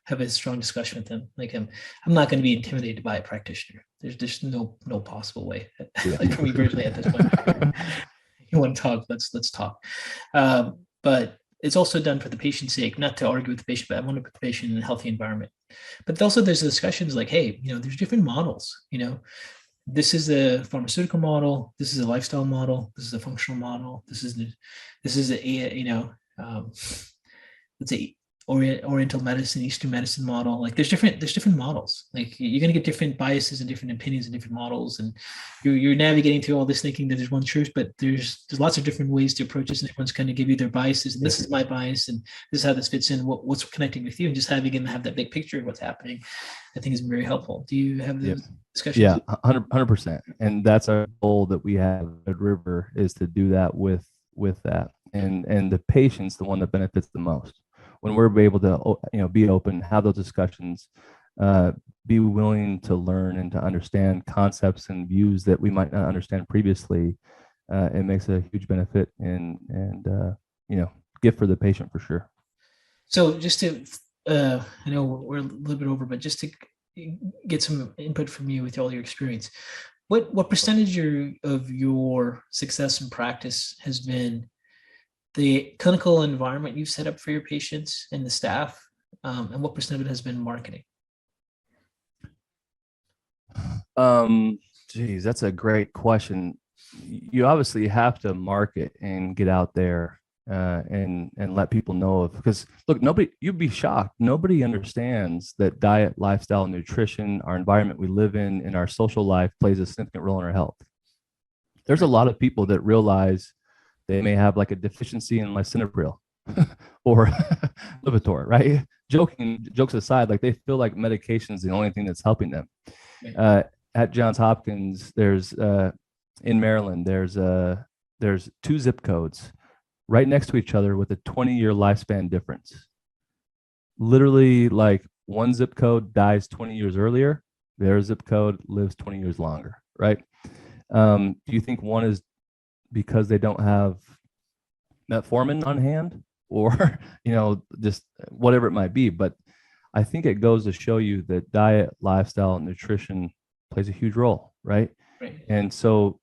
have a strong discussion with them. Like I'm not going to be intimidated by a practitioner. There's just no possible way. Yeah. Like for me personally at this point, you want to talk? Let's talk. But it's also done for the patient's sake, not to argue with the patient, but I want to put the patient in a healthy environment. But also there's discussions like, hey, there's different models. This is a pharmaceutical model. This is a lifestyle model. This is a functional model. This is a let's say Oriental medicine, Eastern medicine model. Like there's different models. Like you're gonna get different biases and different opinions and different models, and you're navigating through all this thinking that there's one truth, but there's lots of different ways to approach this, and everyone's going to give you their biases. And this is my bias, and this is how this fits in. What's connecting with you, and just having them have that big picture of what's happening, I think is very helpful. Do you have those discussions? Yeah, 100%. And that's our goal that we have at River, is to do that with that, and the patient's the one that benefits the most when we're able to be open, have those discussions, be willing to learn and to understand concepts and views that we might not understand previously. It makes a huge benefit and gift for the patient for sure. So just to, I know we're a little bit over, but just to get some input from you with all your experience, what percentage of your success in practice has been the clinical environment you've set up for your patients and the staff, and what percent of it has been marketing? Geez, that's a great question. You obviously have to market and get out there and let people know of, because look, you'd be shocked. Nobody understands that diet, lifestyle, nutrition, our environment we live in, and our social life plays a significant role in our health. There's a lot of people that realize they may have like a deficiency in lisinopril or Lipitor, right? Jokes aside, like they feel like medication is the only thing that's helping them. At Johns Hopkins, there's in Maryland, there's 2 zip codes right next to each other with a 20-year lifespan difference. Literally, like one zip code dies 20 years earlier, their zip code lives 20 years longer, right? Do you think one is because they don't have metformin on hand, or just whatever it might be? But I think it goes to show you that diet, lifestyle, and nutrition plays a huge role, right? And so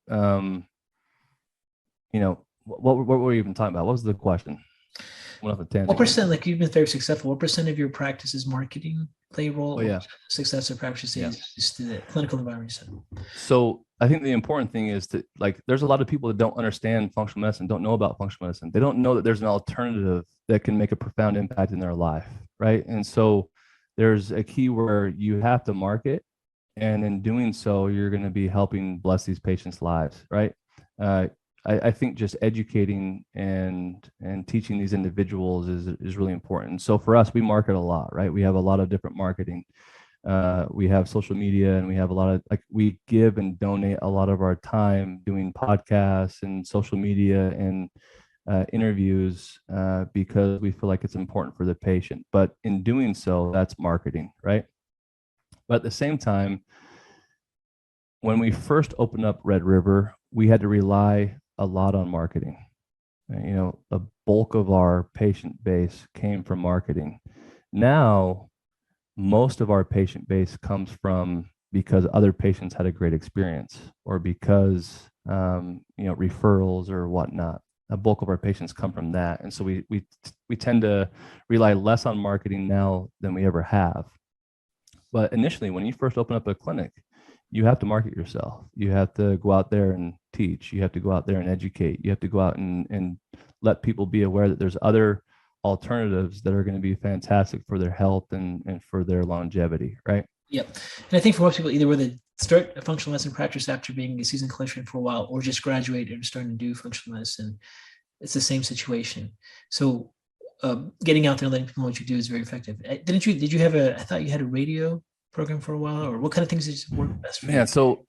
what were we even talking about? What was the question? What percent, like you've been very successful, what percent of your practice is marketing play a role? Oh, yeah. Success of practice is the clinical environment. So I think the important thing is to, like, there's a lot of people that don't understand functional medicine, don't know about functional medicine. They don't know that there's an alternative that can make a profound impact in their life, right? And so there's a key where you have to market, and in doing so, you're going to be helping bless these patients' lives, right? I think just educating and teaching these individuals is really important. So for us, we market a lot, right? We have a lot of different marketing. We have social media, and we have a lot of, like, we give and donate a lot of our time doing podcasts and social media and interviews because we feel like it's important for the patient. But in doing so, that's marketing, right? But at the same time, when we first opened up Red River, we had to rely a lot on marketing. A bulk of our patient base came from marketing. Now, most of our patient base comes from because other patients had a great experience, or because referrals or whatnot. A bulk of our patients come from that, and so we tend to rely less on marketing now than we ever have. But initially, when you first open up a clinic, you have to market yourself. You have to go out there and teach. You have to go out there and educate. You have to go out and let people be aware that there's other alternatives that are going to be fantastic for their health and for their longevity, right? Yep. And I think for most people, either whether start a functional medicine practice after being a seasoned clinician for a while, or just graduate and starting to do functional medicine, it's the same situation. So getting out there and letting people know what you do is very effective. Did you have I thought you had a radio program for a while, or what kind of things did work best for you? So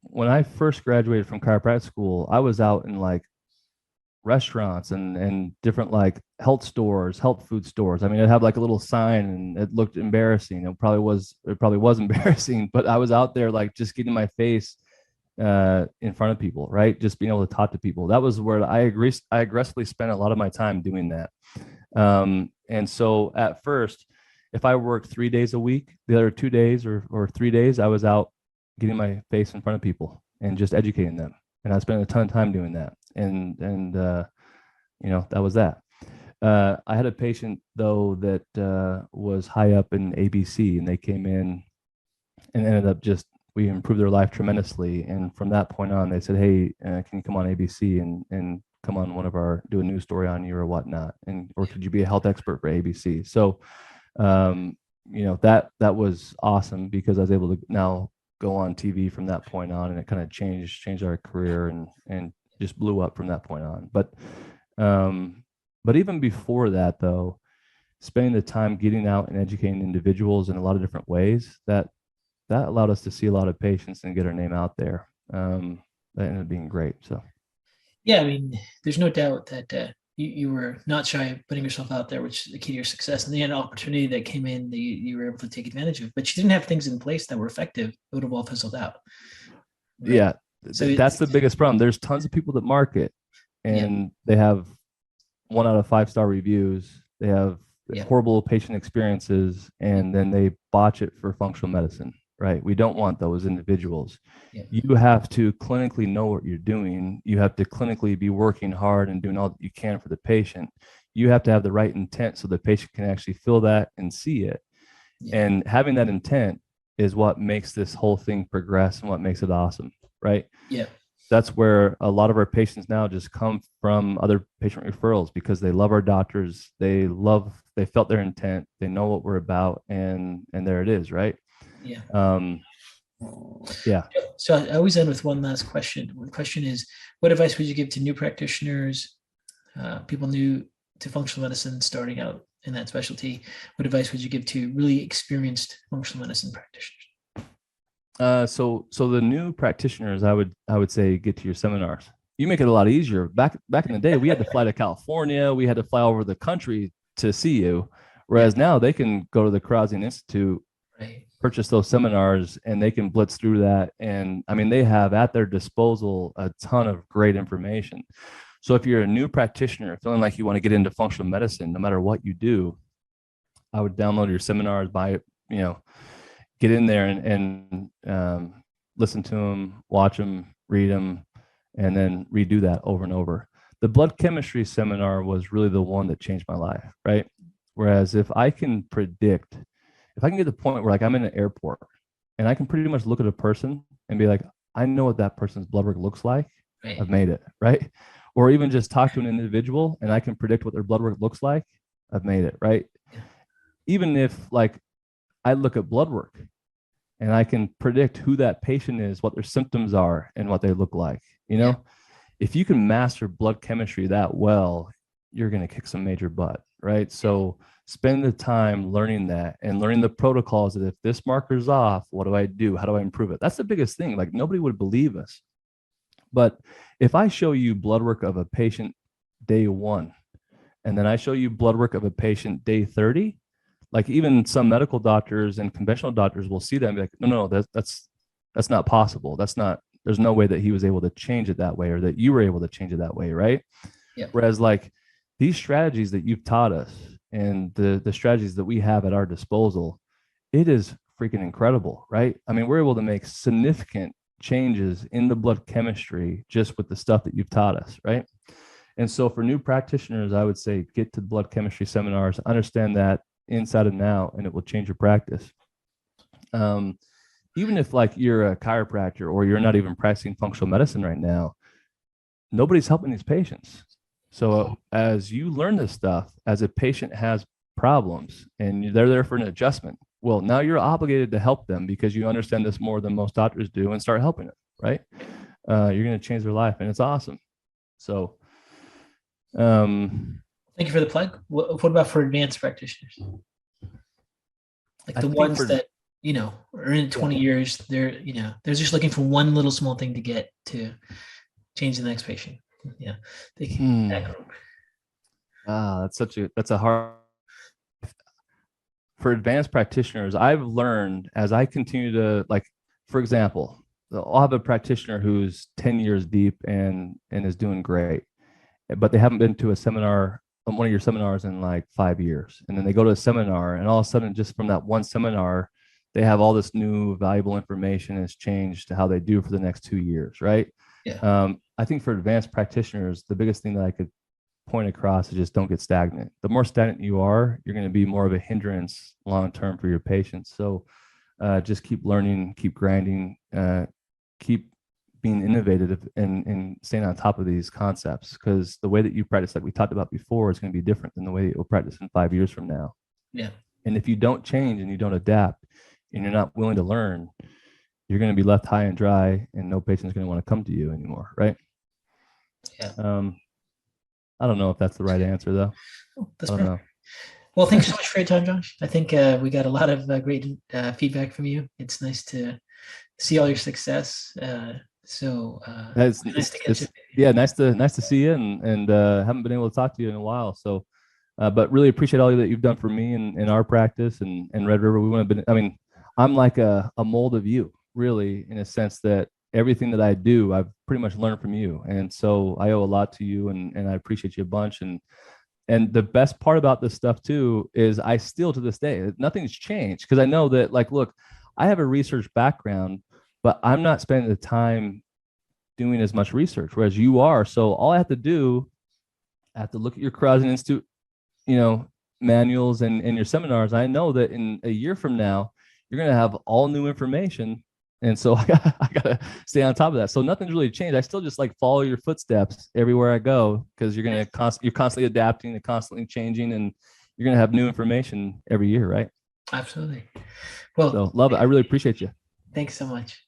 when I first graduated from chiropractic school, I was out in like restaurants and different like health stores, health food stores. I mean, it had like a little sign and it looked embarrassing. It probably was embarrassing, but I was out there like just getting my face in front of people, right? Just being able to talk to people. That was where I aggressively spent a lot of my time doing that. And so at first, if I worked 3 days a week, the other 2 days or 3 days, I was out getting my face in front of people and just educating them. And I spent a ton of time doing that. And that was that. I had a patient though that was high up in ABC, and they came in and ended up just we improved their life tremendously. And from that point on, they said, "Hey, can you come on ABC and come on do a news story on you or whatnot, or could you be a health expert for ABC?" So, that was awesome because I was able to now go on TV from that point on, and it kind of changed our career and just blew up from that point on. But even before that, though, spending the time getting out and educating individuals in a lot of different ways, that allowed us to see a lot of patients and get our name out there. That ended up being great. So, yeah, I mean, there's no doubt that you were not shy of putting yourself out there, which is the key to your success. And then an opportunity that came in that you were able to take advantage of, but you didn't have things in place that were effective. It would have all fizzled out. Right? Yeah, so that's the biggest problem. There's tons of people that market, and they have 1 out of 5-star reviews. They have horrible patient experiences, and then they botch it for functional medicine. Right? We don't want those individuals. Yeah. You have to clinically know what you're doing. You have to clinically be working hard and doing all that you can for the patient. You have to have the right intent so the patient can actually feel that and see it. Yeah. And having that intent is what makes this whole thing progress and what makes it awesome, right? Yeah. That's where a lot of our patients now just come from other patient referrals because they love our doctors. They felt their intent. They know what we're about, and there it is, right? Yeah. Yeah. So I always end with one last question. The question is, what advice would you give to new practitioners, people new to functional medicine, starting out in that specialty? What advice would you give to really experienced functional medicine practitioners? So the new practitioners, I would say get to your seminars. You make it a lot easier. Back in the day, we had to fly to California. We had to fly over the country to see you. Whereas now they can go to the Krausian Institute, right, purchase those seminars, and they can blitz through that. And I mean, they have at their disposal a ton of great information. So if you're a new practitioner feeling like you want to get into functional medicine, no matter what you do, I would download your seminars, get in there and listen to them, watch them, read them, and then redo that over and over. The blood chemistry seminar was really the one that changed my life, right? Whereas if I can get to the point where like I'm in an airport and I can pretty much look at a person and be like, I know what that person's blood work looks like. Right. I've made it, right? Or even just talk to an individual and I can predict what their blood work looks like. I've made it, right? Yeah. Even if like I look at blood work and I can predict who that patient is, what their symptoms are, and what they look like, if you can master blood chemistry that well, you're going to kick some major butt, right? So spend the time learning that and learning the protocols that if this marker's off, what do I do? How do I improve it? That's the biggest thing. Like nobody would believe us. But if I show you blood work of a patient day 1, and then I show you blood work of a patient day 30, like even some medical doctors and conventional doctors will see that and be like, no, that's not possible. There's no way that he was able to change it that way or that you were able to change it that way, right? Yeah. Whereas like these strategies that you've taught us and the strategies that we have at our disposal, it is freaking incredible, right? I mean, we're able to make significant changes in the blood chemistry just with the stuff that you've taught us, right? And so for new practitioners, I would say get to the blood chemistry seminars, understand that inside and out, and it will change your practice. Even if like you're a chiropractor or you're not even practicing functional medicine right now, nobody's helping these patients. So as you learn this stuff, as a patient has problems and they're there for an adjustment, well, now you're obligated to help them because you understand this more than most doctors do and start helping them, right? You're going to change their life and it's awesome. So, thank you for the plug. What about for advanced practitioners? Like the ones that, are in 20 years, they're just looking for one little small thing to get to change the next patient. Yeah, they can that group. That's a hard for advanced practitioners. I've learned as I continue to like, for example, I'll have a practitioner who's 10 years deep and is doing great, but they haven't been to a seminar, one of your seminars in like 5 years. And then they go to a seminar and all of a sudden, just from that one seminar, they have all this new valuable information and it's changed how they do for the next 2 years. Right. Yeah. I think for advanced practitioners, the biggest thing that I could point across is just don't get stagnant. The more stagnant you are, you're going to be more of a hindrance long-term for your patients. So just keep learning, keep grinding, keep being innovative and staying on top of these concepts, because the way that you practice, like we talked about before, is going to be different than the way that you'll practice in 5 years from now. Yeah. And if you don't change and you don't adapt and you're not willing to learn, you're going to be left high and dry and no patient's going to want to come to you anymore. Right. Yeah. I don't know if that's the right answer though. That's I don't know. Well, thanks so much for your time, Josh. I think we got a lot of great feedback from you. It's nice to see all your success. Nice to get you. Yeah, nice to see you, and haven't been able to talk to you in a while. So, but really appreciate all that you've done for me in our practice and Red River. We want to be. I mean, I'm like a mold of you, really, in a sense that everything that I do, I've pretty much learned from you, and so I owe a lot to you, and I appreciate you a bunch. And the best part about this stuff too is I still to this day, nothing's changed, because I know that, like, look, I have a research background, but I'm not spending the time doing as much research, whereas you are. So all I have to do, I have to look at your Krausen Institute, manuals and your seminars. I know that in a year from now, you're going to have all new information. And so I gotta stay on top of that. So nothing's really changed. I still just like follow your footsteps everywhere I go, because you're you're constantly adapting and constantly changing, and you're gonna have new information every year, right? Absolutely. Well, so love it. I really appreciate you. Thanks so much.